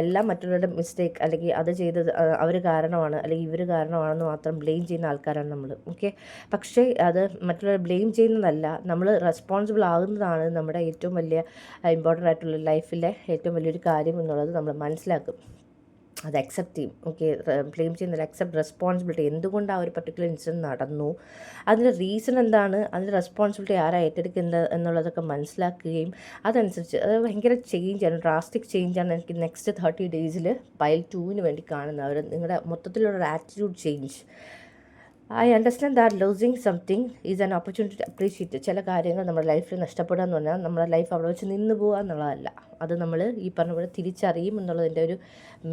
എല്ലാം മറ്റുള്ളവരുടെ മിസ്റ്റേക്ക് അല്ലെങ്കിൽ അത് ചെയ്തത് അവർ കാരണമാണ് അല്ലെങ്കിൽ ഇവർ കാരണമാണെന്ന് മാത്രം ബ്ലെയിം ചെയ്യുന്ന ആൾക്കാരാണ് നമ്മൾ. ഓക്കെ, പക്ഷേ അത് മറ്റുള്ളവരെ ബ്ലെയിം ചെയ്യുന്നതല്ല, നമ്മൾ റെസ്പോൺസിബിൾ ആകുന്നതാണ് നമ്മുടെ ഏറ്റവും വലിയ ഇമ്പോർട്ടൻ്റ് ആയിട്ടുള്ള ലൈഫിലെ ഏറ്റവും വലിയൊരു കാര്യം എന്നുള്ളത് നമ്മൾ മനസ്സിലാക്കും. അത് അക്സെപ്റ്റ് ചെയ്യും. ഓക്കെ, ബ്ലെയിം ചെയ്യുന്നില്ല, അക്സെപ്റ്റ് റെസ്പോൺസിബിലിറ്റി. എന്തുകൊണ്ട് ആ ഒരു പർട്ടിക്കുലർ ഇൻസിഡൻറ്റ് നടന്നു, അതിൻ്റെ റീസൺ എന്താണ്, അതിൻ്റെ റെസ്പോൺസിബിലിറ്റി ആരാ ഏറ്റെടുക്കുന്നത് എന്നുള്ളതൊക്കെ മനസ്സിലാക്കുകയും അതനുസരിച്ച് അത് ഭയങ്കര ചേഞ്ചാണ്, ഡ്രാസ്റ്റിക് ചേഞ്ചാണ് എനിക്ക് നെക്സ്റ്റ് 30 ഡേയ്സിൽ പൈൽ 2 വേണ്ടി കാണുന്നത്. അവർ നിങ്ങളുടെ മൊത്തത്തിലുള്ള attitude change. I understand that losing something is an opportunity to appreciate. ചില കാര്യങ്ങൾ നമ്മുടെ ലൈഫിൽ നഷ്ടപ്പെടുക എന്ന് പറഞ്ഞാൽ നമ്മുടെ ലൈഫ് അവിടെ വെച്ച് നിന്ന് പോകുക എന്നുള്ളതല്ല, അത് നമ്മൾ ഈ പറഞ്ഞ പോലെ തിരിച്ചറിയും എന്നുള്ളതിൻ്റെ ഒരു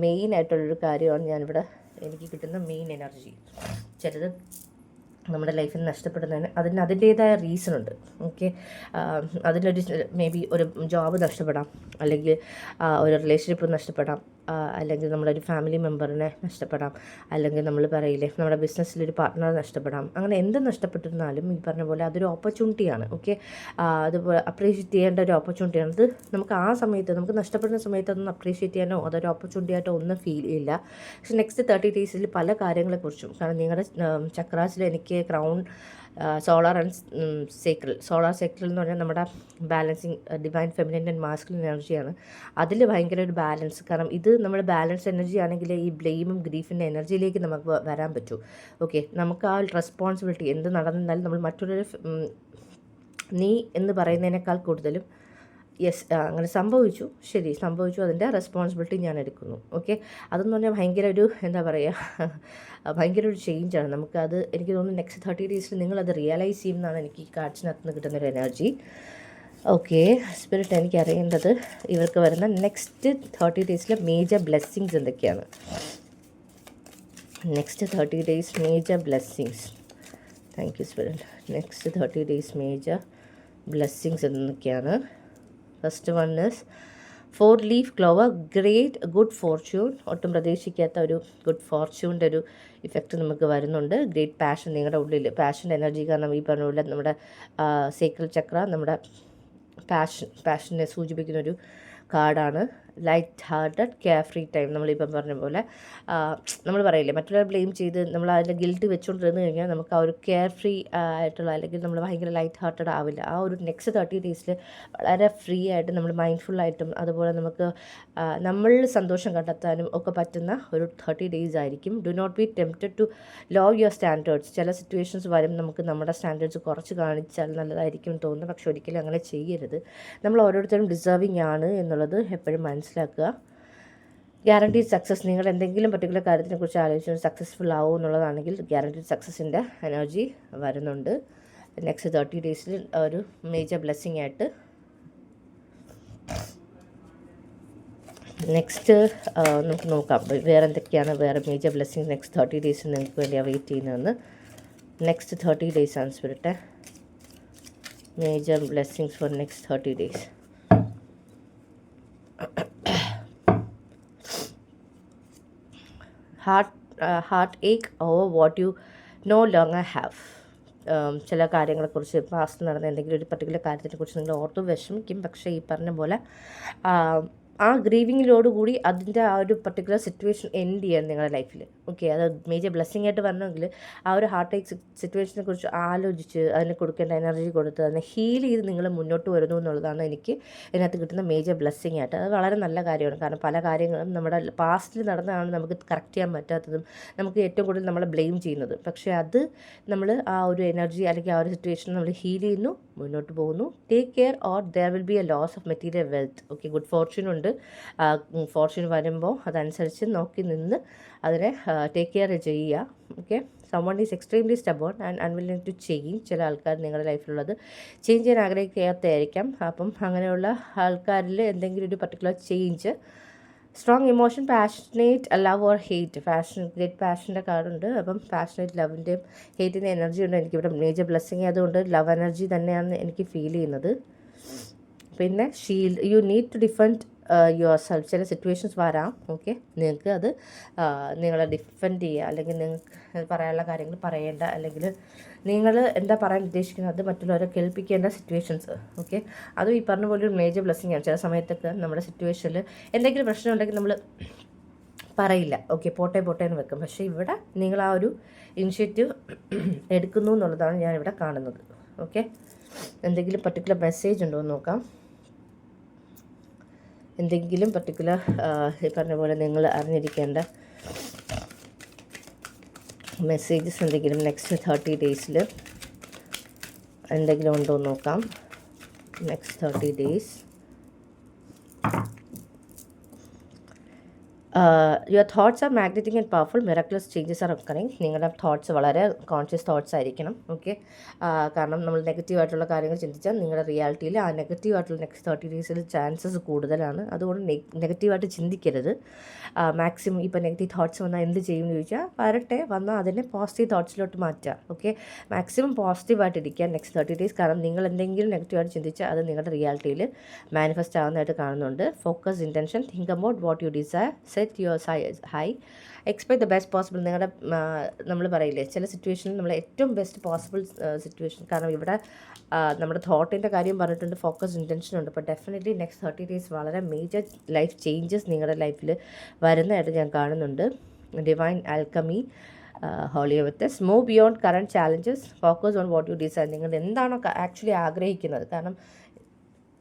മെയിൻ ആയിട്ടുള്ളൊരു കാര്യമാണ് ഞാനിവിടെ എനിക്ക് കിട്ടുന്ന മെയിൻ എനർജി. ചിലത് നമ്മുടെ ലൈഫിൽ നഷ്ടപ്പെടുന്നതിന് അതിൻ്റേതായ റീസൺ ഉണ്ട്. ഓക്കെ, അതിനൊരു മേ ബി ഒരു ജോബ് നഷ്ടപ്പെടാം, അല്ലെങ്കിൽ ഒരു റിലേഷൻഷിപ്പ് നഷ്ടപ്പെടാം, അല്ലെങ്കിൽ നമ്മളൊരു ഫാമിലി മെമ്പറിനെ നഷ്ടപ്പെടാം, അല്ലെങ്കിൽ നമ്മൾ പറയില്ലേ നമ്മുടെ ബിസിനസ്സിലൊരു പാർട്ട്ണർ നഷ്ടപ്പെടാം. അങ്ങനെ എന്ത് നഷ്ടപ്പെട്ടിരുന്നാലും ഈ പറഞ്ഞ പോലെ അതൊരു ഓപ്പർച്യൂണിറ്റിയാണ്. ഓക്കെ, അതുപോലെ അപ്രീഷിയേറ്റ് ചെയ്യേണ്ട ഒരു ഓപ്പർച്യൂണിറ്റിയാണ്. അത് നമുക്ക് ആ സമയത്ത് നമുക്ക് നഷ്ടപ്പെടുന്ന സമയത്ത് അതൊന്നും അപ്രീഷിയേറ്റ് ചെയ്യാനോ അതൊരു ഓപ്പർച്യൂണിറ്റി ആയിട്ടോ ഒന്നും ഫീൽ ചെയ്യില്ല. പക്ഷേ നെക്സ്റ്റ് 30 ഡേയ്സിൽ പല കാര്യങ്ങളെക്കുറിച്ചും, കാരണം നിങ്ങളുടെ ചക്രാസിൽ എനിക്ക് crown, solar and sacral. Solar sacral എന്ന് പറഞ്ഞാൽ നമ്മുടെ balancing divine feminine and masculine എനർജിയാണ്. അതിൽ ഭയങ്കര ഒരു ബാലൻസ്, കാരണം ഇത് നമ്മുടെ ബാലൻസ് എനർജി ആണെങ്കിൽ ഈ ബ്ലെയിമും ഗ്രീഫിൻ്റെ എനർജിയിലേക്ക് നമുക്ക് വരാൻ പറ്റൂ. ഓക്കെ, നമുക്ക് ആ റെസ്പോൺസിബിലിറ്റി എന്ത് നടന്നാലും നമ്മൾ മറ്റൊരു നീ എന്ന് പറയുന്നതിനേക്കാൾ കൂടുതലും യെസ് അങ്ങനെ സംഭവിച്ചു, ശരി സംഭവിച്ചു, അതിൻ്റെ റെസ്പോൺസിബിലിറ്റി ഞാൻ എടുക്കുന്നു. ഓക്കെ, അതെന്ന് പറഞ്ഞാൽ ഭയങ്കര ഒരു എന്താ പറയുക, ഭയങ്കര ഒരു ചേഞ്ചാണ് നമുക്കത്. എനിക്ക് തോന്നുന്നു നെക്സ്റ്റ് 30 ഡേയ്സിൽ നിങ്ങളത് റിയലൈസ് ചെയ്യുമെന്നാണ് എനിക്ക് ഈ കാർഡ്സിനകത്ത് നിന്ന് കിട്ടുന്നൊരു എനർജി. ഓക്കെ, സ്പിരിറ്റ് എനിക്ക് അറിയേണ്ടത് ഇവർക്ക് വരുന്ന നെക്സ്റ്റ് 30 ഡേയ്സിലെ മേജർ ബ്ലെസ്സിങ്സ് എന്തൊക്കെയാണ്. Next 30 days major blessings. Thank you spirit. Next 30 days major blessings എന്തൊക്കെയാണ്. First one is 4-leaf clover, great good fortune. ഒട്ടും പ്രതീക്ഷിക്കാത്ത ഒരു ഗുഡ് ഫോർച്യൂണിൻ്റെ ഒരു ഇഫക്റ്റ് നമുക്ക് വരുന്നുണ്ട്. ഗ്രേറ്റ് പാഷൻ, നിങ്ങളുടെ ഉള്ളിൽ പാഷൻ്റെ എനർജി, കാരണം ഈ പറഞ്ഞ പോലെ നമ്മുടെ സേക്രൽ ചക്ര നമ്മുടെ പാഷനെ സൂചിപ്പിക്കുന്നൊരു കാർഡാണ്. Light hearted care free time. നമ്മളിപ്പം പറഞ്ഞ പോലെ നമ്മൾ പറയില്ലേ മറ്റുള്ളവരെ ബ്ലെയിം ചെയ്ത് നമ്മൾ അതിൻ്റെ ഗിൽറ്റ് വെച്ചുകൊണ്ടിരുന്ന് കഴിഞ്ഞാൽ നമുക്ക് ആ ഒരു കെയർ ഫ്രീ ആയിട്ടുള്ള, അല്ലെങ്കിൽ നമ്മൾ ഭയങ്കര ലൈറ്റ് ഹാർട്ടഡ് ആവില്ല. ആ ഒരു നെക്സ്റ്റ് 30 ഡേയ്സിൽ വളരെ ഫ്രീ ആയിട്ട് നമ്മൾ മൈൻഡ്ഫുള്ളായിട്ടും അതുപോലെ നമുക്ക് നമ്മൾ സന്തോഷം കണ്ടെത്താനും ഒക്കെ പറ്റുന്ന ഒരു 30 ഡേയ്സ് ആയിരിക്കും. Do not be tempted to lower your standards. ചില സിറ്റുവേഷൻസ് വരും നമുക്ക് നമ്മുടെ സ്റ്റാൻഡേർഡ്സ് കുറച്ച് കാണിച്ചാൽ നല്ലതായിരിക്കും തോന്നുന്നു, പക്ഷെ ഒരിക്കലും അങ്ങനെ ചെയ്യരുത്. നമ്മൾ ഓരോരുത്തരും ഡിസേർവിങ് ആണ് എന്നുള്ളത് എപ്പോഴും മനസ്സിലാക്കുക. Guaranteed success. നിങ്ങൾ എന്തെങ്കിലും പർട്ടിക്കുലർ കാര്യത്തിനെക്കുറിച്ച് ആലോചിച്ച് സക്സസ്ഫുൾ ആവും എന്നുള്ളതാണെങ്കിൽ ഗ്യാരണ്ടീഡ് സക്സസിൻ്റെ എനർജി വരുന്നുണ്ട് നെക്സ്റ്റ് 30 ഡേയ്സിൽ. ഒരു മേജർ ബ്ലെസ്സിങ് ആയിട്ട്. നെക്സ്റ്റ് നമുക്ക് നോക്കാം വേറെ എന്തൊക്കെയാണ് വേറെ മേജർ ബ്ലെസ്സിങ് നെക്സ്റ്റ് 30 ഡേയ്സിൽ നിങ്ങൾക്ക് വേണ്ടി വെയിറ്റ് ചെയ്യുന്നതെന്ന്. നെക്സ്റ്റ് 30 ഡേയ്സ് ആണ് spirit. Major blessings for next 30 days. Heartache over what you no longer have. ചില കാര്യങ്ങളെക്കുറിച്ച് പാസ്റ്റ് നടന്ന എന്തെങ്കിലും ഒരു പർട്ടിക്കുലർ കാര്യത്തിനെക്കുറിച്ച് നിങ്ങൾ ഓർത്ത് വിഷമിക്കും, പക്ഷേ ഈ പറഞ്ഞ പോലെ ആ ഗ്രീവിങ്ങിലോടുകൂടി അതിൻ്റെ ആ ഒരു പർട്ടിക്കുലർ സിറ്റുവേഷൻ എൻഡ് ചെയ്യാൻ നിങ്ങളുടെ ലൈഫിൽ. ഓക്കെ, അത് മേജർ ബ്ലെസ്സിങ് ആയിട്ട് വരണമെങ്കിൽ ആ ഒരു ഹാർട്ട് ടേക്ക് സിറ്റുവേഷനെ കുറിച്ച് ആലോചിച്ച് അതിന് കൊടുക്കേണ്ട എനർജി കൊടുത്ത് അതിനെ ഹീൽ ചെയ്ത് നിങ്ങൾ മുന്നോട്ട് വരുന്നു എന്നുള്ളതാണ് എനിക്ക് ഇതിനകത്ത് കിട്ടുന്ന മേജർ ബ്ലെസ്സിങ് ആയിട്ട്. അത് വളരെ നല്ല കാര്യമാണ്, കാരണം പല കാര്യങ്ങളും നമ്മുടെ പാസ്റ്റിൽ നടന്നതാണ് നമുക്ക് കറക്റ്റ് ചെയ്യാൻ പറ്റാത്തതും നമുക്ക് ഏറ്റവും കൂടുതൽ നമ്മളെ ബ്ലെയിം ചെയ്യുന്നത്. പക്ഷേ അത് നമ്മൾ ആ ഒരു എനർജി അല്ലെങ്കിൽ ആ ഒരു സിറ്റുവേഷൻ നമ്മൾ ഹീൽ ചെയ്യുന്നു, മുന്നോട്ട് പോകുന്നു. Take care or there will be a loss of material wealth. Okay, good fortune ഉണ്ട്. ഫോർച്യൂൺ വരുമ്പോൾ അതനുസരിച്ച് നോക്കി നിന്ന് അതിനെ ടേക്ക് കെയർ ചെയ്യുക. Okay, someone is extremely stubborn and unwilling to change. ചില ആൾക്കാർ നിങ്ങളുടെ ലൈഫിലുള്ളത് ചേഞ്ച് ചെയ്യാൻ ആഗ്രഹിക്കാത്തതായിരിക്കാം. അപ്പം അങ്ങനെയുള്ള ആൾക്കാരിൽ എന്തെങ്കിലും ഒരു particular change. Strong emotion, passionate love or hate. Great പാഷൻ്റെ കാർഡുണ്ട്. അപ്പം പാഷനേറ്റ് ലവിൻ്റെയും ഹെയ്റ്റിൻ്റെ എനർജി ഉണ്ട് എനിക്കിവിടെ മേജർ ബ്ലെസ്സിങ്. അതുകൊണ്ട് ലവ് എനർജി തന്നെയാണ് എനിക്ക് ഫീൽ ചെയ്യുന്നത്. പിന്നെ shield, you need to defend yourself. ചില സിറ്റുവേഷൻസ് വരാം, ഓക്കെ, നിങ്ങൾക്ക് അത് നിങ്ങളെ ഡിഫെൻഡ് ചെയ്യുക, അല്ലെങ്കിൽ നിങ്ങൾക്ക് പറയാനുള്ള കാര്യങ്ങൾ പറയേണ്ട, അല്ലെങ്കിൽ നിങ്ങൾ എന്താ പറയാൻ ഉദ്ദേശിക്കുന്നത് അത് മറ്റുള്ളവരെ കേൾപ്പിക്കേണ്ട സിറ്റുവേഷൻസ്, ഓക്കെ. അതും ഈ പറഞ്ഞ പോലെ ഒരു മേജർ ബ്ലെസ്സിങ് ആണ്. ചില സമയത്തൊക്കെ നമ്മുടെ സിറ്റുവേഷനിൽ എന്തെങ്കിലും പ്രശ്നം ഉണ്ടെങ്കിൽ നമ്മൾ പറയില്ല, ഓക്കെ, പോട്ടെ എന്ന് വെക്കും. പക്ഷേ ഇവിടെ നിങ്ങൾ ആ ഒരു ഇനിഷ്യേറ്റീവ് എടുക്കുന്നു എന്നുള്ളതാണ് ഞാനിവിടെ കാണുന്നത്, ഓക്കെ. എന്തെങ്കിലും പർട്ടിക്കുലർ മെസ്സേജ് ഉണ്ടോ എന്ന് നോക്കാം. എന്തെങ്കിലും പർട്ടിക്കുലർ ഈ പറഞ്ഞ പോലെ നിങ്ങൾ അറിഞ്ഞിരിക്കേണ്ട മെസ്സേജസ് എന്തെങ്കിലും നെക്സ്റ്റ് 30 ഡേയ്സിൽ എന്തെങ്കിലും ഉണ്ടോ എന്ന് നോക്കാം. Next 30 days your thoughts R magnetic and powerful, miraculous changes are occurring. നിങ്ങളുടെ തോട്ട്സ് വളരെ കോൺഷ്യസ് തോട്ട്സ് ആയിരിക്കണം, ഓക്കെ. കാരണം നമ്മൾ നെഗറ്റീവായിട്ടുള്ള കാര്യങ്ങൾ ചിന്തിച്ചാൽ നിങ്ങളുടെ റിയാലിറ്റിയിൽ ആ നെഗറ്റീവായിട്ടുള്ള നെക്സ്റ്റ് 30 ഡേയ്സിൽ ചാൻസസ് കൂടുതലാണ്. അതുകൊണ്ട് നെഗറ്റീവായിട്ട് ചിന്തിക്കരുത്. മാക്സിമം ഇപ്പോൾ നെഗറ്റീവ് തോട്ട്സ് വന്നാൽ എന്ത് ചെയ്യുമെന്ന് ചോദിച്ചാൽ വന്നാൽ അതിനെ പോസിറ്റീവ് തോട്ട്സിലോട്ട് മാറ്റുക, ഓക്കെ. മാക്സിമം പോസിറ്റീവായിട്ടിരിക്കുക നെക്സ്റ്റ് 30 ഡേയ്സ്. കാരണം നിങ്ങൾ എന്തെങ്കിലും നെഗറ്റീവായിട്ട് ചിന്തിച്ചാൽ അത് നിങ്ങളുടെ റിയാലിറ്റിയിൽ മാനിഫെസ്റ്റ് ആകുന്നതായിട്ട് കാണുന്നുണ്ട്. Focus, intention, think about what you desire, set your high, expect the best possible. നിങ്ങളുടെ നമ്മൾ പറയില്ലേ ചില സിറ്റുവേഷനിൽ നമ്മൾ ഏറ്റവും ബെസ്റ്റ് പോസിബിൾ സിറ്റുവേഷൻ. കാരണം ഇവിടെ നമ്മുടെ തോട്ടിൻ്റെ കാര്യം പറഞ്ഞിട്ടുണ്ട്, ഫോക്കസ്, ഇൻറ്റൻഷൻ ഉണ്ട്. അപ്പോൾ ഡെഫിനറ്റ്ലി നെക്സ്റ്റ് 30 ഡേയ്സ് വളരെ മേജർ ലൈഫ് ചേഞ്ചസ് നിങ്ങളുടെ ലൈഫിൽ വരുന്നതായിട്ട് ഞാൻ കാണുന്നുണ്ട്. Divine alchemy, holy with us, move beyond current challenges, focus on what you desire. നിങ്ങൾ എന്താണോ ആക്ച്വലി ആഗ്രഹിക്കുന്നത്, കാരണം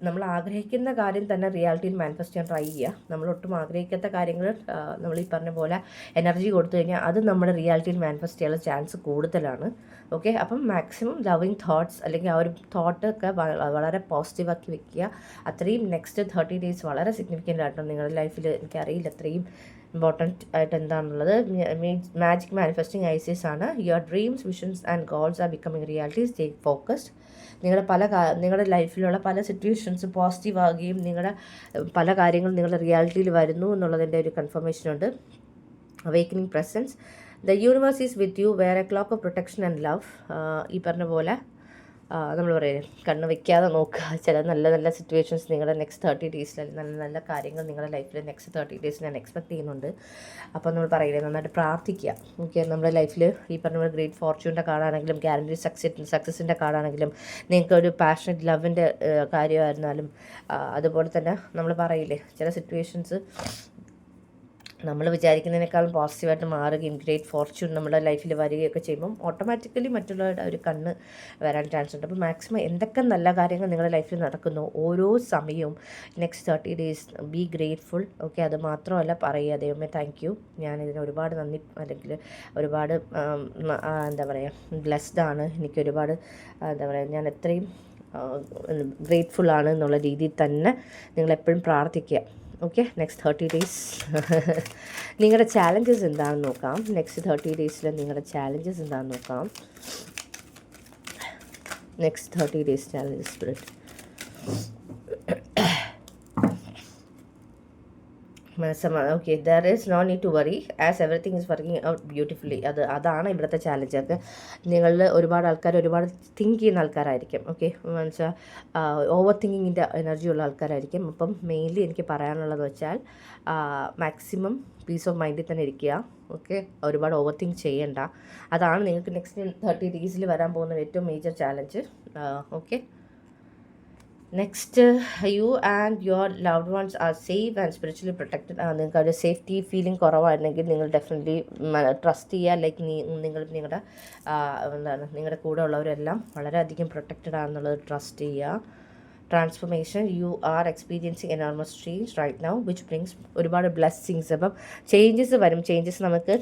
നമ്മൾ ആഗ്രഹിക്കുന്ന കാര്യം തന്നെ റിയാലിറ്റിയിൽ മാനിഫെസ്റ്റ് ചെയ്യാൻ ട്രൈ ചെയ്യുക. നമ്മളൊട്ടും ആഗ്രഹിക്കാത്ത കാര്യങ്ങൾ നമ്മൾ ഈ പറഞ്ഞ പോലെ എനർജി കൊടുത്തു കഴിഞ്ഞാൽ അത് നമ്മുടെ റിയാലിറ്റിയിൽ മാനിഫെസ്റ്റ് ചെയ്യാനുള്ള ചാൻസ് കൂടുതലാണ്, ഓക്കെ. അപ്പം മാക്സിമം ലവിങ് തോട്ട്സ്, അല്ലെങ്കിൽ ആ ഒരു തോട്ടൊക്കെ വളരെ പോസിറ്റീവാക്കി വെക്കുക. അത്രയും നെക്സ്റ്റ് 30 ഡേയ്സ് വളരെ സിഗ്നിഫിക്കൻ്റ് ആയിട്ടാണ് നിങ്ങളുടെ ലൈഫിൽ. എനിക്കറിയില്ല അത്രയും ഇമ്പോർട്ടൻറ്റ് ആയിട്ട് എന്താണെന്നുള്ളത്. മാജിക് മാനിഫെസ്റ്റിംഗ് ഐസിസ് ആണ്. Your dreams, visions and goals are becoming reality. Stay focused. നിങ്ങളുടെ ലൈഫിലുള്ള പല സിറ്റുവേഷൻസ് പോസിറ്റീവ് ആവുകയും നിങ്ങളുടെ പല കാര്യങ്ങളും നിങ്ങളുടെ റിയാലിറ്റിയിൽ വരുന്നു എന്നുള്ളതിൻ്റെ ഒരു കൺഫർമേഷൻ ഉണ്ട്. Awakening presence, the universe is with you, wear a cloak of protection and love. ഈ പറഞ്ഞ പോലെ നമ്മൾ പറയും കണ്ണ് വയ്ക്കാതെ നോക്കുക. ചില നല്ല നല്ല സിറ്റുവേഷൻസ് നിങ്ങളുടെ നെക്സ്റ്റ് 30 ഡേയ്സിൽ നല്ല നല്ല കാര്യങ്ങൾ നിങ്ങളുടെ ലൈഫിൽ നെക്സ്റ്റ് 30 ഡേയ്സ് ഞാൻ എക്സ്പെക്ട് ചെയ്യുന്നുണ്ട്. അപ്പോൾ നമ്മൾ പറയില്ലേ നന്നായിട്ട് പ്രാർത്ഥിക്കുക, ഓക്കെ. നമ്മുടെ ലൈഫിൽ ഈ പറഞ്ഞ പോലെ ഗ്രേറ്റ് ഫോർച്യൂണിൻ്റെ കാർഡാണെങ്കിലും ഗ്യാരണ്ടി സക്സസിൻ്റെ കാർഡാണെങ്കിലും നിങ്ങൾക്ക് ഒരു പാഷനറ്റ് ലവിൻ്റെ കാര്യമായിരുന്നാലും അതുപോലെ തന്നെ നമ്മൾ പറയില്ലേ ചില സിറ്റുവേഷൻസ് നമ്മൾ വിചാരിക്കുന്നതിനേക്കാളും പോസിറ്റീവായിട്ട് മാറുകയും ഗ്രേറ്റ് ഫോർച്യൂൺ നമ്മുടെ ലൈഫിൽ വരികയൊക്കെ ചെയ്യുമ്പം ഓട്ടോമാറ്റിക്കലി മറ്റുള്ളവരുടെ ഒരു കണ്ണ് വരാൻ ചാൻസ് ഉണ്ട്. അപ്പോൾ മാക്സിമം എന്തൊക്കെ നല്ല കാര്യങ്ങൾ നിങ്ങളുടെ ലൈഫിൽ നടക്കുന്നു ഓരോ സമയവും next 30 days B grateful, okay. അത് മാത്രമല്ല പറയുക ദൈവമേ താങ്ക് യു, ഞാനിതിന് ഒരുപാട് നന്ദി, അല്ലെങ്കിൽ ഒരുപാട് എന്താ പറയുക ബ്ലെസ്ഡ് ആണ്, എനിക്കൊരുപാട് എന്താ പറയുക ഞാൻ എത്രയും ഗ്രേറ്റ്ഫുൾ ആണ് എന്നുള്ള രീതിയിൽ തന്നെ നിങ്ങളെപ്പോഴും പ്രാർത്ഥിക്കുക, ഓക്കെ. നെക്സ്റ്റ് 30 ഡേയ്സ് നിങ്ങളുടെ ചാലഞ്ചസ് എന്താണെന്ന് നോക്കാം. നെക്സ്റ്റ് 30 ഡേയ്സിൽ നിങ്ങളുടെ ചാലഞ്ചസ് എന്താണെന്ന് നോക്കാം. Next 30 days challenges spirit. Okay, there is no need to worry as everything is working out beautifully. അതാണ് ഇവിടുത്തെ ചാലഞ്ചൊക്കെ. നിങ്ങളിൽ ഒരുപാട് ആൾക്കാർ ഒരുപാട് തിങ്ക് ചെയ്യുന്ന ആൾക്കാരായിരിക്കും, ഓക്കെ. എന്നുവെച്ചാൽ ഓവർ തിങ്കിങ്ങിൻ്റെ എനർജി ഉള്ള ആൾക്കാരായിരിക്കും. അപ്പം മെയിൻലി എനിക്ക് പറയാനുള്ളത് വെച്ചാൽ മാക്സിമം പീസ് ഓഫ് മൈൻഡിൽ തന്നെ ഇരിക്കുക, ഓക്കെ. ഒരുപാട് ഓവർ തിങ്ക് ചെയ്യണ്ട. അതാണ് നിങ്ങൾക്ക് നെക്സ്റ്റ് 30 ഡേയ്സിൽ വരാൻ പോകുന്ന ഏറ്റവും major challenge, okay. Next, you and your loved ones are safe and spiritually protected. നിങ്ങൾക്ക് ഒരു സേഫ്റ്റി ഫീലിംഗ് കുറവായിരുന്നെങ്കിൽ നിങ്ങൾ ഡെഫിനറ്റ്ലി ട്രസ്റ്റ് ചെയ്യുക. ലൈക്ക് നിങ്ങളുടെ നിങ്ങളുടെ കൂടെ ഉള്ളവരെല്ലാം വളരെയധികം പ്രൊട്ടക്റ്റഡ് ആണെന്നുള്ളത് ട്രസ്റ്റ് ചെയ്യുക. Transformation, you are experiencing enormous change right now which brings ഒരുപാട് ബ്ലെസ്സിങ്സ്. അപ്പം ചേഞ്ചസ് വരും. ചേഞ്ചസ് നമുക്ക്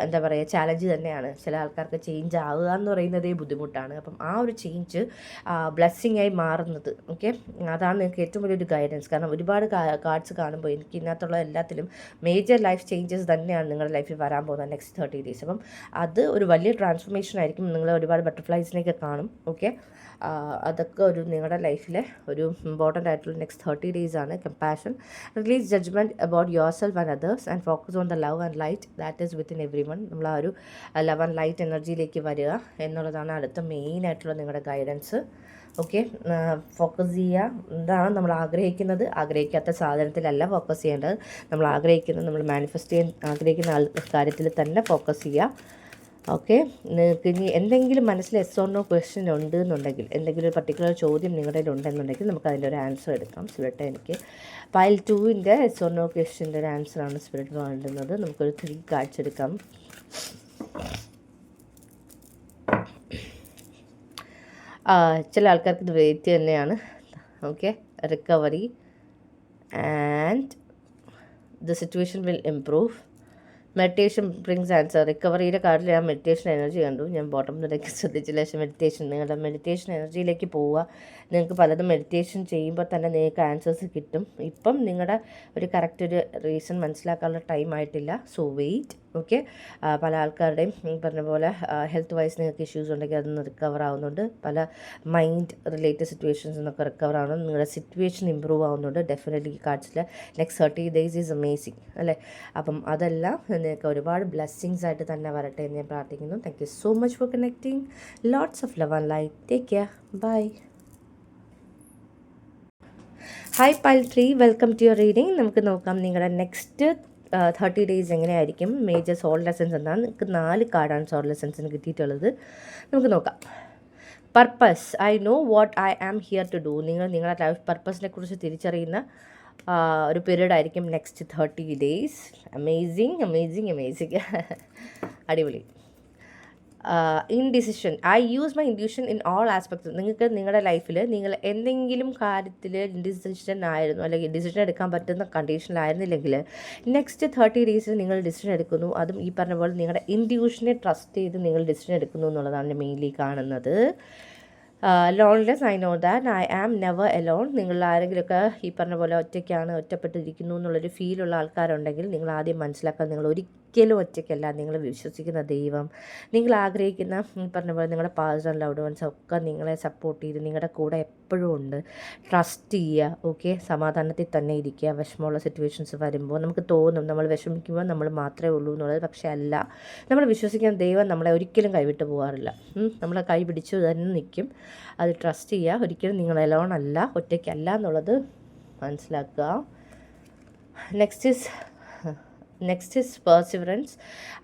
എന്താ പറയുക ചാലഞ്ച് തന്നെയാണ്. ചില ആൾക്കാർക്ക് ചേഞ്ച് ആവുക എന്ന് പറയുന്നതേ ബുദ്ധിമുട്ടാണ്. അപ്പം ആ ഒരു ചേഞ്ച് ബ്ലെസ്സിങ് ആയി മാറുന്നത്, ഓക്കെ. അതാണ് നിങ്ങൾക്ക് ഏറ്റവും വലിയൊരു ഗൈഡൻസ്. കാരണം ഒരുപാട് കാർഡ്സ് കാണുമ്പോൾ എനിക്ക് ഇതിനകത്തുള്ള എല്ലാത്തിലും മേജർ ലൈഫ് ചേഞ്ചസ് തന്നെയാണ് നിങ്ങളുടെ ലൈഫിൽ വരാൻ പോകുന്നത് നെക്സ്റ്റ് 30 ഡേയ്സ്. അപ്പം അത് ഒരു വലിയ ട്രാൻസ്ഫോർമേഷൻ ആയിരിക്കും. നിങ്ങൾ ഒരുപാട് ബട്ടർഫ്ലൈസിനെയൊക്കെ കാണും, ഓക്കെ. അതൊക്കെ ഒരു നിങ്ങളുടെ ലൈഫിലെ ഒരു ഇമ്പോർട്ടൻ്റ് ആയിട്ടുള്ള നെക്സ്റ്റ് 30 ഡേയ്സ് ആണ്. Compassion, release judgement about yourself and others and focus on the love and light that is within everyone. നമ്മൾ ആ ഒരു ലവ് ആൻഡ് ലൈറ്റ് എനർജിയിലേക്ക് വരിക എന്നുള്ളതാണ് അടുത്ത മെയിനായിട്ടുള്ള നിങ്ങളുടെ ഗൈഡൻസ്. ഓക്കെ, ഫോക്കസ് ചെയ്യുക. എന്താണ് നമ്മൾ ആഗ്രഹിക്കാത്ത സാധനത്തിലല്ല ഫോക്കസ് ചെയ്യേണ്ടത്. നമ്മൾ നമ്മൾ മാനിഫെസ്റ്റ് ചെയ്യാൻ ആഗ്രഹിക്കുന്ന കാര്യത്തിൽ തന്നെ ഫോക്കസ് ചെയ്യുക. ഓക്കെ, നിങ്ങൾക്ക് ഇനി എന്തെങ്കിലും മനസ്സിൽ എസ് ഓർ നോ ക്വസ്റ്റ്യൻ ഉണ്ട് എന്നുണ്ടെങ്കിൽ, എന്തെങ്കിലും ഒരു പർട്ടിക്കുലർ ചോദ്യം നിങ്ങളുടെ ഉണ്ടെന്നുണ്ടെങ്കിൽ നമുക്ക് അതിൻ്റെ ഒരു ആൻസർ എടുക്കാം. സ്പിരിറ്റ് എനിക്ക് പൈൽ 2ൻ്റെ എസ് ഓർ നോ ക്വസ്റ്റ്യൻ്റെ ഒരു ആൻസറാണ് സ്പിരിറ്റ് വേണ്ടുന്നത്. നമുക്കൊരു 3 കാർഡ്സ് എടുക്കാം. ചില ആൾക്കാർക്ക് ഇത് വെയിറ്റ് തന്നെയാണ്. Okay, recovery and the situation will improve. Meditation brings answer. റിക്കവറിയുടെ കാർഡിൽ ഞാൻ മെഡിറ്റേഷൻ എനർജി കണ്ടു. ഞാൻ ബോട്ടം നിലയ്ക്ക് ശ്രദ്ധിച്ചില്ല. പക്ഷേ നിങ്ങളുടെ മെഡിറ്റേഷൻ എനർജിയിലേക്ക് പോവുക. നിങ്ങൾക്ക് പലതും മെഡിറ്റേഷൻ ചെയ്യുമ്പോൾ തന്നെ നിങ്ങൾക്ക് ആൻസേഴ്സ് കിട്ടും. ഇപ്പം നിങ്ങളുടെ ഒരു കറക്റ്റ് ഒരു റീസൺ മനസ്സിലാക്കാനുള്ള ടൈം ആയിട്ടില്ല. So wait. ഓക്കെ, പല ആൾക്കാരുടെയും പറഞ്ഞ പോലെ ഹെൽത്ത് വൈസ് നിങ്ങൾക്ക് ഇഷ്യൂസ് ഉണ്ടെങ്കിൽ അതൊന്ന് റിക്കവർ ആവുന്നുണ്ട്. പല മൈൻഡ് റിലേറ്റഡ് സിറ്റുവേഷൻസ് എന്നൊക്കെ റിക്കവർ ആവുന്നുണ്ട്. നിങ്ങളുടെ സിറ്റുവേഷൻ ഇമ്പ്രൂവ് ആവുന്നുണ്ട്. ഡെഫിനറ്റ്ലി കാർഡ്സിൽ നെക്സ്റ്റ് 30 ഡേയ്സ് ഈസ് അമേസിങ് അല്ലേ. അപ്പം അതെല്ലാം നിങ്ങൾക്ക് ഒരുപാട് ബ്ലെസ്സിങ്സ് ആയിട്ട് തന്നെ വരട്ടെ എന്ന് ഞാൻ പ്രാർത്ഥിക്കുന്നു. Thank you so much for connecting. Lots of love and light. Take care. Bye. Hi pile 3, welcome to your reading. നമുക്ക് നോക്കാം നിങ്ങളുടെ നെക്സ്റ്റ് 30 ഡേയ്സ് എങ്ങനെയായിരിക്കും. മേജർ സോൾ ലെസൺസ് എന്താണ്. നിങ്ങൾക്ക് 4 കാർഡാണ് സോൾ ലെസൺസിന് കിട്ടിയിട്ടുള്ളത്. നമുക്ക് നോക്കാം. Purpose. I know what I am here to do. നിങ്ങളുടെ ലൈഫ് പർപ്പസിനെ കുറിച്ച് തിരിച്ചറിയുന്ന ഒരു പീരീഡ് ആയിരിക്കും next 30 days. Amazing amazing amazing അടിപൊളി. Indecision. I use my intuition in all aspects. നിങ്ങൾക്ക് നിങ്ങളുടെ ലൈഫിൽ നിങ്ങൾ എന്തെങ്കിലും കാര്യത്തിൽ ഇൻഡിസിഷൻ ആയിരുന്നു, അല്ലെങ്കിൽ ഡിസിഷൻ എടുക്കാൻ പറ്റുന്ന കണ്ടീഷനിലായിരുന്നില്ലെങ്കിൽ നെക്സ്റ്റ് 30 ഡേയ്സിൽ നിങ്ങൾ ഡിസിഷൻ എടുക്കുന്നു. അതും ഈ പറഞ്ഞ പോലെ നിങ്ങളുടെ ഇൻഡ്യൂഷനെ ട്രസ്റ്റ് ചെയ്ത് നിങ്ങൾ ഡിസിഷൻ എടുക്കുന്നു എന്നുള്ളതാണ് മെയിൻലി കാണുന്നത്. Loneliness. I know that I am never alone. നിങ്ങൾ ആരെങ്കിലുമൊക്കെ ഈ പറഞ്ഞ പോലെ ഒറ്റപ്പെട്ടിരിക്കുന്നു എന്നുള്ളൊരു ഫീലുള്ള ആൾക്കാരുണ്ടെങ്കിൽ നിങ്ങൾ ആദ്യം മനസ്സിലാക്കാൻ നിങ്ങൾ ഒരിക്കലും ഒറ്റയ്ക്കല്ല. നിങ്ങൾ വിശ്വസിക്കുന്ന ദൈവം, നിങ്ങൾ ആഗ്രഹിക്കുന്ന ഈ പറഞ്ഞ പോലെ നിങ്ങളുടെ പാസ്റ്റ് ആൻഡ് ലവ്ഡ് വൺസ് ഒക്കെ നിങ്ങളെ സപ്പോർട്ട് ചെയ്ത് നിങ്ങളുടെ കൂടെ എപ്പോഴും ഉണ്ട്. ട്രസ്റ്റ് ചെയ്യുക. ഓക്കെ, സമാധാനത്തിൽ തന്നെ ഇരിക്കുക. വിഷമമുള്ള സിറ്റുവേഷൻസ് വരുമ്പോൾ നമുക്ക് തോന്നും നമ്മൾ വിഷമിക്കുമ്പോൾ നമ്മൾ മാത്രമേ ഉള്ളൂ എന്നുള്ളത്. പക്ഷേ അല്ല, നമ്മൾ വിശ്വസിക്കുന്ന ദൈവം നമ്മളെ ഒരിക്കലും കൈവിട്ട് പോകാറില്ല. നമ്മളെ കൈ പിടിച്ചു തന്നെ നിൽക്കും. അത് ട്രസ്റ്റ് ചെയ്യുക. ഒരിക്കലും നിങ്ങൾ എലോൺ അല്ല, ഒറ്റയ്ക്കല്ല എന്നുള്ളത് മനസ്സിലാക്കുക. Next is perseverance.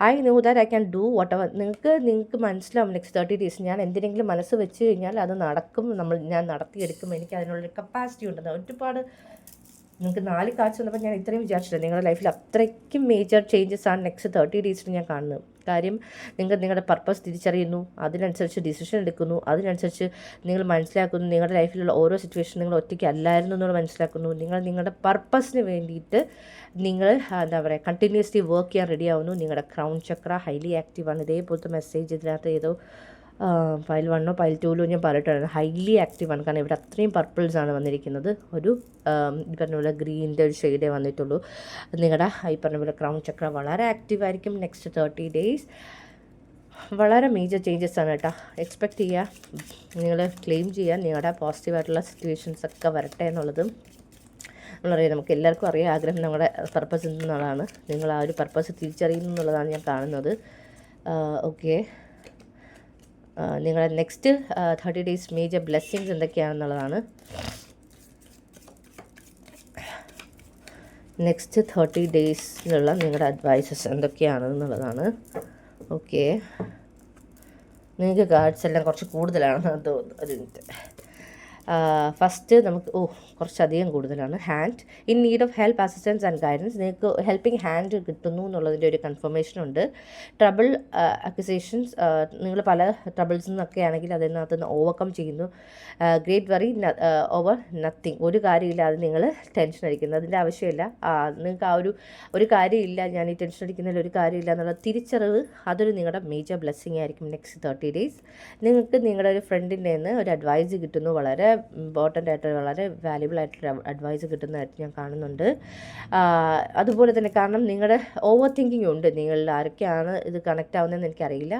I know that I can do what ever. നിങ്ങൾക്ക് മനസ്സിലാവും നെക്സ്റ്റ് 30 ഡേയ്സ് ഞാൻ എന്തിനെങ്കിലും മനസ്സ് വെച്ച് കഴിഞ്ഞാൽ അത് നടക്കും. ഞാൻ നടത്തിയെടുക്കും. എനിക്ക് അതിനുള്ളൊരു കപ്പാസിറ്റി ഉണ്ടെന്ന്. ഒരുപാട് നിങ്ങൾക്ക് 4 കാർഡ്സ് വന്നപ്പോൾ ഞാൻ ഇത്രയും വിചാരിച്ചില്ല. നിങ്ങളുടെ ലൈഫിൽ അത്രയ്ക്കും മേജർ ചേഞ്ചസ് ആണ് നെക്സ്റ്റ് 30 ഡേയ്സിൽ ഞാൻ കാണുന്നത്. കാര്യം നിങ്ങളുടെ പർപ്പസ് തിരിച്ചറിയുന്നു, അതിനനുസരിച്ച് ഡിസിഷൻ എടുക്കുന്നു, അതിനനുസരിച്ച് നിങ്ങൾ മനസ്സിലാക്കുന്നു നിങ്ങളുടെ ലൈഫിലുള്ള ഓരോ സിറ്റുവേഷൻ നിങ്ങൾ ഒറ്റയ്ക്ക് അല്ലായിരുന്നു എന്നുള്ളത് മനസ്സിലാക്കുന്നു. നിങ്ങളുടെ പർപ്പസിന് വേണ്ടിയിട്ട് നിങ്ങൾ എന്താ പറയുക കണ്ടിന്യൂസ്ലി വർക്ക് ചെയ്യാൻ റെഡി ആവുന്നു. നിങ്ങളുടെ ക്രൗൺ ചക്ര ഹൈലി ആക്റ്റീവാണ്. ഇതേപോലത്തെ മെസ്സേജ് ഇതിനകത്ത് ഏതോ പൈൽ 1 പൈൽ 2 ഞാൻ പറഞ്ഞിട്ടാണ് ഹൈലി ആക്റ്റീവാണ്. കാരണം ഇവിടെ അത്രയും പർപ്പിൾസാണ് വന്നിരിക്കുന്നത്. ഒരു ഈ പറഞ്ഞ പോലെ ഗ്രീനിൻ്റെ ഒരു ഷെയ്ഡേ വന്നിട്ടുള്ളൂ. നിങ്ങളുടെ ഈ പറഞ്ഞ പോലെ ക്രൗൺ ചക്ര വളരെ ആക്റ്റീവായിരിക്കും നെക്സ്റ്റ് 30 ഡേയ്സ്. വളരെ മേജർ ചേഞ്ചസ് ആണ് കേട്ടോ. എക്സ്പെക്റ്റ് ചെയ്യുക, നിങ്ങൾ ക്ലെയിം ചെയ്യുക നിങ്ങളുടെ പോസിറ്റീവായിട്ടുള്ള സിറ്റുവേഷൻസ് ഒക്കെ വരട്ടെ എന്നുള്ളതും നമ്മളറിയാം. നമുക്ക് എല്ലാവർക്കും അറിയാം ആഗ്രഹം നമ്മുടെ പർപ്പസ് എന്നുള്ളതാണ്. നിങ്ങൾ ആ ഒരു പർപ്പസ് തിരിച്ചറിയുന്നു എന്നുള്ളതാണ് ഞാൻ കാണുന്നത്. ഓക്കെ, നിങ്ങളുടെ നെക്സ്റ്റ് 30 ഡേയ്സ് മേജർ ബ്ലെസ്സിങ്സ് എന്തൊക്കെയാണെന്നുള്ളതാണ്. നെക്സ്റ്റ് 30 ഡേയ്സിലുള്ള നിങ്ങളുടെ അഡ്വൈസസ് എന്തൊക്കെയാണെന്നുള്ളതാണ്. ഓക്കെ, നിങ്ങൾക്ക് കാർഡ്സ് എല്ലാം കുറച്ച് കൂടുതലാണെന്ന് തോന്നുന്നു. ഒരു മിനിറ്റ്. ഫസ്റ്റ് നമുക്ക് കുറച്ചധികം കൂടുതലാണ്. Hand. In need of help, assistance and guidance. നിങ്ങൾക്ക് ഹെൽപ്പിംഗ് ഹാൻഡ് കിട്ടുന്നു എന്നുള്ളതിൻ്റെ ഒരു കൺഫർമേഷൻ ഉണ്ട്. ട്രബിൾ അക്യുസേഷൻസ്. നിങ്ങൾ പല ട്രബിൾസിൽ നിന്നൊക്കെ ആണെങ്കിൽ അതിനകത്ത് നിന്ന് ഓവർകം ചെയ്യുന്നു. Great worry over nothing. ഒരു കാര്യമില്ലാതെ നിങ്ങൾ ടെൻഷൻ അടിക്കുന്നത് അതിൻ്റെ ആവശ്യമില്ല. നിങ്ങൾക്ക് ആ ഒരു കാര്യമില്ല, ഞാൻ ഈ ടെൻഷൻ അടിക്കുന്നതിൽ ഒരു കാര്യമില്ല എന്നുള്ള തിരിച്ചറിവ് അതൊരു നിങ്ങളുടെ മേജർ ബ്ലെസ്സിങ് ആയിരിക്കും നെക്സ്റ്റ് 30 ഡേയ്സ്. നിങ്ങൾക്ക് നിങ്ങളുടെ ഒരു ഫ്രണ്ടിൻ്റെ നിന്ന് ഒരു അഡ്വൈസ് കിട്ടുന്നു. വളരെ ഇമ്പോർട്ടൻ്റ് ആയിട്ട് വളരെ വാല്യുബിൾ ആയിട്ടൊരു അഡ്വൈസ് കിട്ടുന്നതായിട്ട് ഞാൻ കാണുന്നുണ്ട്. അതുപോലെ തന്നെ കാരണം നിങ്ങളുടെ ഓവർ തിങ്കിങ് ഉണ്ട്, നിങ്ങളിൽ ആരൊക്കെയാണ് ഇത് കണക്റ്റ് ആവുന്നതെന്ന് എനിക്കറിയില്ല.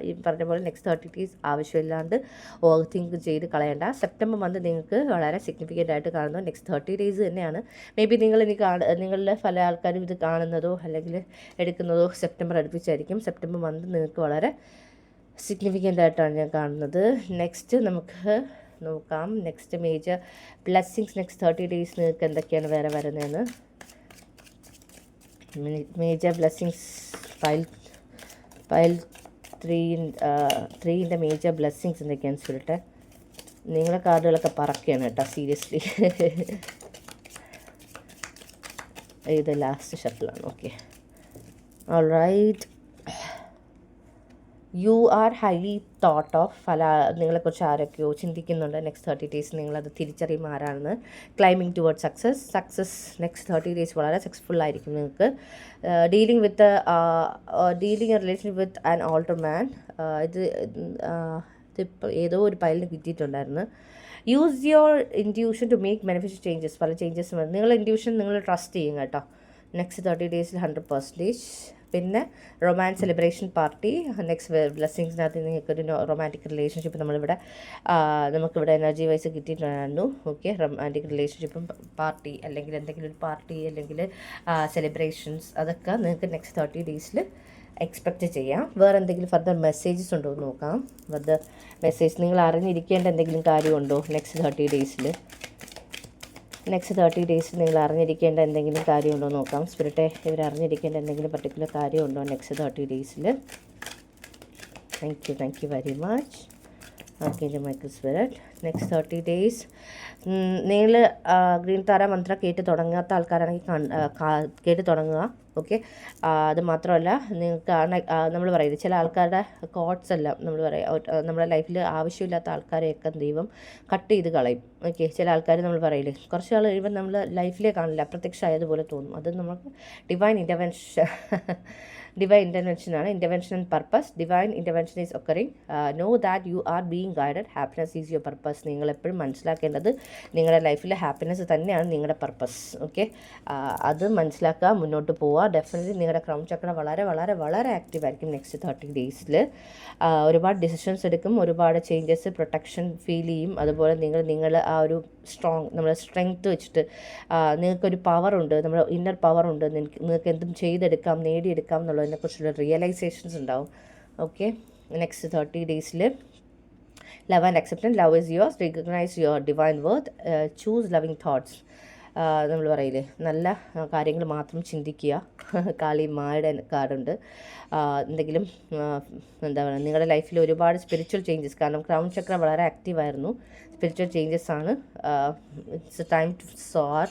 ഈ പറഞ്ഞ പോലെ നെക്സ്റ്റ് 30 days ആവശ്യമില്ലാണ്ട് ഓവർ തിങ്ക് ചെയ്ത് കളയേണ്ട. സെപ്റ്റംബർ മന്ത് നിങ്ങൾക്ക് വളരെ സിഗ്നിഫിക്കൻ്റ് ആയിട്ട് കാണുന്നു. നെക്സ്റ്റ് 30 days തന്നെയാണ്. മേ ബി നിങ്ങളിലെ പല ആൾക്കാരും ഇത് കാണുന്നതോ അല്ലെങ്കിൽ എടുക്കുന്നതോ സെപ്റ്റംബർ അടുപ്പിച്ചായിരിക്കും. സെപ്റ്റംബർ മന്ത് നിങ്ങൾക്ക് വളരെ സിഗ്നിഫിക്കൻ്റ് ആയിട്ടാണ് ഞാൻ കാണുന്നത്. നെക്സ്റ്റ് നമുക്ക് നോക്കാം next major blessings next 30 days നിങ്ങൾക്ക് എന്തൊക്കെയാണ് വേറെ വരുന്നതെന്ന്. Major blessings pile 3 major blessings എന്തൊക്കെയാണെന്ന് சொல்லிட்டு നിങ്ങളെ കാർഡുകളൊക്കെ പറക്കുകയാണ് കേട്ടോ, സീരിയസ്ലി. ഇത് last ഷട്ടിലാണ്. Okay, alright. You are highly thought of. നിങ്ങളെക്കുറിച്ച് ആരൊക്കെയോ ചിന്തിക്കുന്നുണ്ട്. നെക്സ്റ്റ് 30 days നിങ്ങളത് തിരിച്ചറിയും ആരാണെന്ന്. Climbing toward success next 30 days വളരെ സക്സസ്ഫുൾ ആയിരിക്കും നിങ്ങൾക്ക്. Dealing a relationship with an older man. ഇതിപ്പോൾ ഏതോ ഒരു പൈലിന് കിട്ടിയിട്ടുണ്ടായിരുന്നു. Use your intuition to make beneficial changes. പല ചേഞ്ചസ് നിങ്ങളുടെ ഇൻറ്റ്യൂഷൻ നിങ്ങൾ ട്രസ്റ്റ് ചെയ്യും കേട്ടോ. Next 30 days 100%. പിന്നെ റൊമാൻസ് സെലിബ്രേഷൻ പാർട്ടി നെക്സ്റ്റ് ബ്ലെസ്സിങ്സിനകത്ത് നിങ്ങൾക്കൊരു റൊമാൻറ്റിക് റിലേഷൻഷിപ്പ് നമുക്കിവിടെ എനർജി വൈസ് കിട്ടിയിട്ടുണ്ടായിരുന്നു. ഓക്കെ, റൊമാൻറ്റിക് റിലേഷൻഷിപ്പും പാർട്ടി അല്ലെങ്കിൽ എന്തെങ്കിലും ഒരു പാർട്ടി അല്ലെങ്കിൽ സെലിബ്രേഷൻസ് അതൊക്കെ നിങ്ങൾക്ക് നെക്സ്റ്റ് 30 days എക്സ്പെക്റ്റ് ചെയ്യാം. വേറെ എന്തെങ്കിലും ഫർദർ മെസ്സേജസ് ഉണ്ടോ എന്ന് നോക്കാം. ഫർദർ മെസ്സേജ് നിങ്ങൾ അറിഞ്ഞിരിക്കേണ്ട എന്തെങ്കിലും കാര്യമുണ്ടോ നെക്സ്റ്റ് 30 days? നെക്സ്റ്റ് 30 days നിങ്ങൾ അറിഞ്ഞിരിക്കേണ്ട എന്തെങ്കിലും കാര്യമുണ്ടോ നോക്കാം. സ്പിരിറ്റെ ഇവർ അറിഞ്ഞിരിക്കേണ്ട എന്തെങ്കിലും പർട്ടിക്കുലർ കാര്യമുണ്ടോ next 30 days? Thank you very much archangel Michael spirit. Next 30 days നിങ്ങൾ ഗ്രീൻ താര മന്ത്ര കേട്ട് തുടങ്ങാത്ത ആൾക്കാരാണെങ്കിൽ കേട്ട് തുടങ്ങുക. ഓക്കെ, അത് മാത്രമല്ല നിങ്ങൾക്ക് നമ്മൾ പറയുന്നത് ചില ആൾക്കാരുടെ കോട്ട്സ് എല്ലാം നമ്മുടെ ലൈഫിൽ ആവശ്യമില്ലാത്ത ആൾക്കാരെയൊക്കെ ദൈവം കട്ട് ചെയ്ത് കളയും. ഓക്കെ, ചില ആൾക്കാർ നമ്മൾ പറയില്ലേ കുറച്ച് ആൾ കഴിയുമ്പോൾ നമ്മൾ ലൈഫിലേ കാണില്ല, അപ്രത്യക്ഷമായതുപോലെ തോന്നും. അത് നമുക്ക് ഡിവൈൻ ഇൻ്റർവെൻഷനാണ്. Intervention and purpose. Divine intervention is occurring. Know that you are being guided. Happiness is your purpose. നിങ്ങൾ എപ്പോഴും മനസ്സിലാക്കേണ്ടത് നിങ്ങളുടെ ലൈഫിലെ ഹാപ്പിനെസ് തന്നെയാണ് നിങ്ങളുടെ പർപ്പസ്. ഓക്കെ, അത് മനസ്സിലാക്കുക, മുന്നോട്ട് പോവുക. ഡെഫിനറ്റ്ലി നിങ്ങളുടെ ക്രൗൺ ചക്ര വളരെ വളരെ വളരെ ആക്റ്റീവ് ആയിരിക്കും നെക്സ്റ്റ് 30 days. ഒരുപാട് ഡിസിഷൻസ് എടുക്കും, ഒരുപാട് ചേഞ്ചസ്, പ്രൊട്ടക്ഷൻ ഫീൽ ചെയ്യും. അതുപോലെ നിങ്ങൾ ആ ഒരു നമ്മുടെ സ്ട്രെങ്ത് വെച്ചിട്ട് നിങ്ങൾക്കൊരു പവറുണ്ട്, നമ്മുടെ ഇന്നർ പവറുണ്ട്, നിങ്ങൾക്ക് എന്തും ചെയ്തെടുക്കാം, നേടിയെടുക്കാം എന്നുള്ളതിനെക്കുറിച്ചുള്ള റിയലൈസേഷൻസ് ഉണ്ടാവും. Okay, next 30 days love and acceptance. Love is yours. Recognise your divine worth. Choose loving thoughts. നമ്മൾ പറയില്ലേ നല്ല കാര്യങ്ങൾ മാത്രം ചിന്തിക്കുക. കാളി മായുടെ കാർഡുണ്ട്. എന്തെങ്കിലും എന്താ പറയുക നിങ്ങളുടെ ലൈഫിൽ ഒരുപാട് സ്പിരിച്വൽ ചേഞ്ചസ്, കാരണം ക്രൗൺ ചക്ര വളരെ ആക്റ്റീവായിരുന്നു. സ്പിരിച്വൽ ചേഞ്ചസ് ആണ്. It's a time to soar.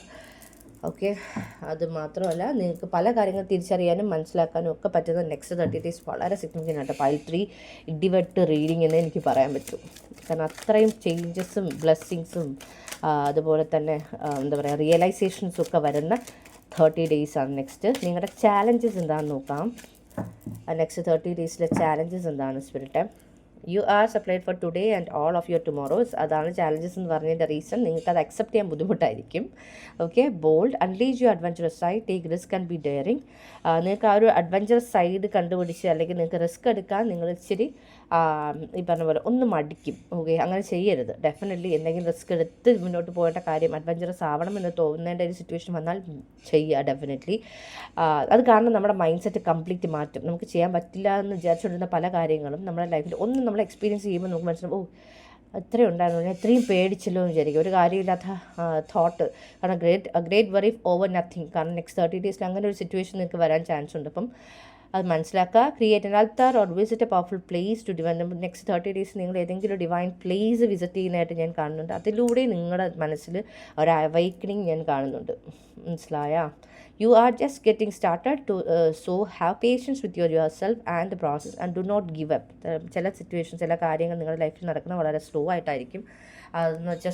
Okay, അത് മാത്രമല്ല നിങ്ങൾക്ക് പല കാര്യങ്ങൾ തിരിച്ചറിയാനും മനസ്സിലാക്കാനും ഒക്കെ പറ്റുന്ന നെക്സ്റ്റ് 30 days വളരെ സിഗ്നിഫിക്കൻ്റ് ആയിട്ട് പൈൽ 3 ഇടിവെട്ട് റീഡിങ് എന്ന് എനിക്ക് പറയാൻ പറ്റും. കാരണം അത്രയും ചേഞ്ചസും ബ്ലെസ്സിങ്സും അതുപോലെ തന്നെ എന്താ പറയുക റിയലൈസേഷൻസും ഒക്കെ വരുന്ന 30 days ആണ്. നെക്സ്റ്റ് നിങ്ങളുടെ ചാലഞ്ചസ് എന്താണെന്ന് നോക്കാം. നെക്സ്റ്റ് 30 days ചാലഞ്ചസ് എന്താണ് spirit? You are separate for today and all of your tomorrows. അതാണ് ചാലഞ്ചസ് എന്ന് പറഞ്ഞതിൻ്റെ റീസൺ. നിങ്ങൾക്ക് അത് അക്സെപ്റ്റ് ചെയ്യാൻ ബുദ്ധിമുട്ടായിരിക്കും. Okay, bold. Unleash you adventurous side. Take risk and be daring. നിങ്ങൾക്ക് ആ ഒരു അഡ്വഞ്ചറസ് സൈഡ് കണ്ടുപിടിച്ച് അല്ലെങ്കിൽ നിങ്ങൾക്ക് റിസ്ക് എടുക്കാൻ നിങ്ങൾ ഇച്ചിരി ഈ പറഞ്ഞ പോലെ ഒന്ന് മടിക്കും. ഓക്കെ, അങ്ങനെ ചെയ്യരുത്. ഡെഫിനറ്റ്ലി എന്തെങ്കിലും റിസ്ക് എടുത്ത് മുന്നോട്ട് പോകേണ്ട കാര്യം അഡ്വഞ്ചറസ് ആവണമെന്ന് തോന്നേണ്ട ഒരു സിറ്റുവേഷൻ വന്നാൽ ചെയ്യുക. ഡെഫിനറ്റ്ലി അത് കാരണം നമ്മുടെ മൈൻഡ് സെറ്റ് കംപ്ലീറ്റ് മാറ്റും. നമുക്ക് ചെയ്യാൻ പറ്റില്ല എന്ന് വിചാരിച്ചുകൊണ്ടിരുന്ന പല കാര്യങ്ങളും നമ്മുടെ ലൈഫിൽ ഒന്ന് നമ്മൾ എക്സ്പീരിയൻസ് ചെയ്യുമ്പോൾ നമുക്ക് മനസ്സിലാവും, ഇത്രയും ഉണ്ടായിരുന്നു, ഞാൻ ഇത്രയും പേടിച്ചല്ലോ എന്ന് വിചാരിക്കും. ഒരു കാര്യമില്ലാത്ത തോട്ട്. കാരണം ഗ്രേറ്റ് വറി ഓവർ നത്തിങ്. കാരണം നെക്സ്റ്റ് 30 days അങ്ങനെ ഒരു സിറ്റുവേഷൻ നിങ്ങൾക്ക് വരാൻ ചാൻസ് ഉണ്ട്. അപ്പം അത് മനസ്സിലാക്കുക. Create an altar or visit a powerful place to divine. Next 30 days നിങ്ങൾ ഏതെങ്കിലും ഡിവൈൻ പ്ലേസ് വിസിറ്റ് ചെയ്യുന്നതായിട്ട് ഞാൻ കാണുന്നുണ്ട്. അതിലൂടെ നിങ്ങളുടെ മനസ്സിൽ ഒരു അവൈക്കണിങ് ഞാൻ കാണുന്നുണ്ട്. മനസ്സിലായ? You are just getting started so have patience with yourself and the process and do not give up. ചില സിറ്റുവേഷൻസ് ചില കാര്യങ്ങൾ നിങ്ങളുടെ ലൈഫിൽ നടക്കുന്നത് വളരെ സ്ലോ ആയിട്ടായിരിക്കും. അതെന്ന് വെച്ചാൽ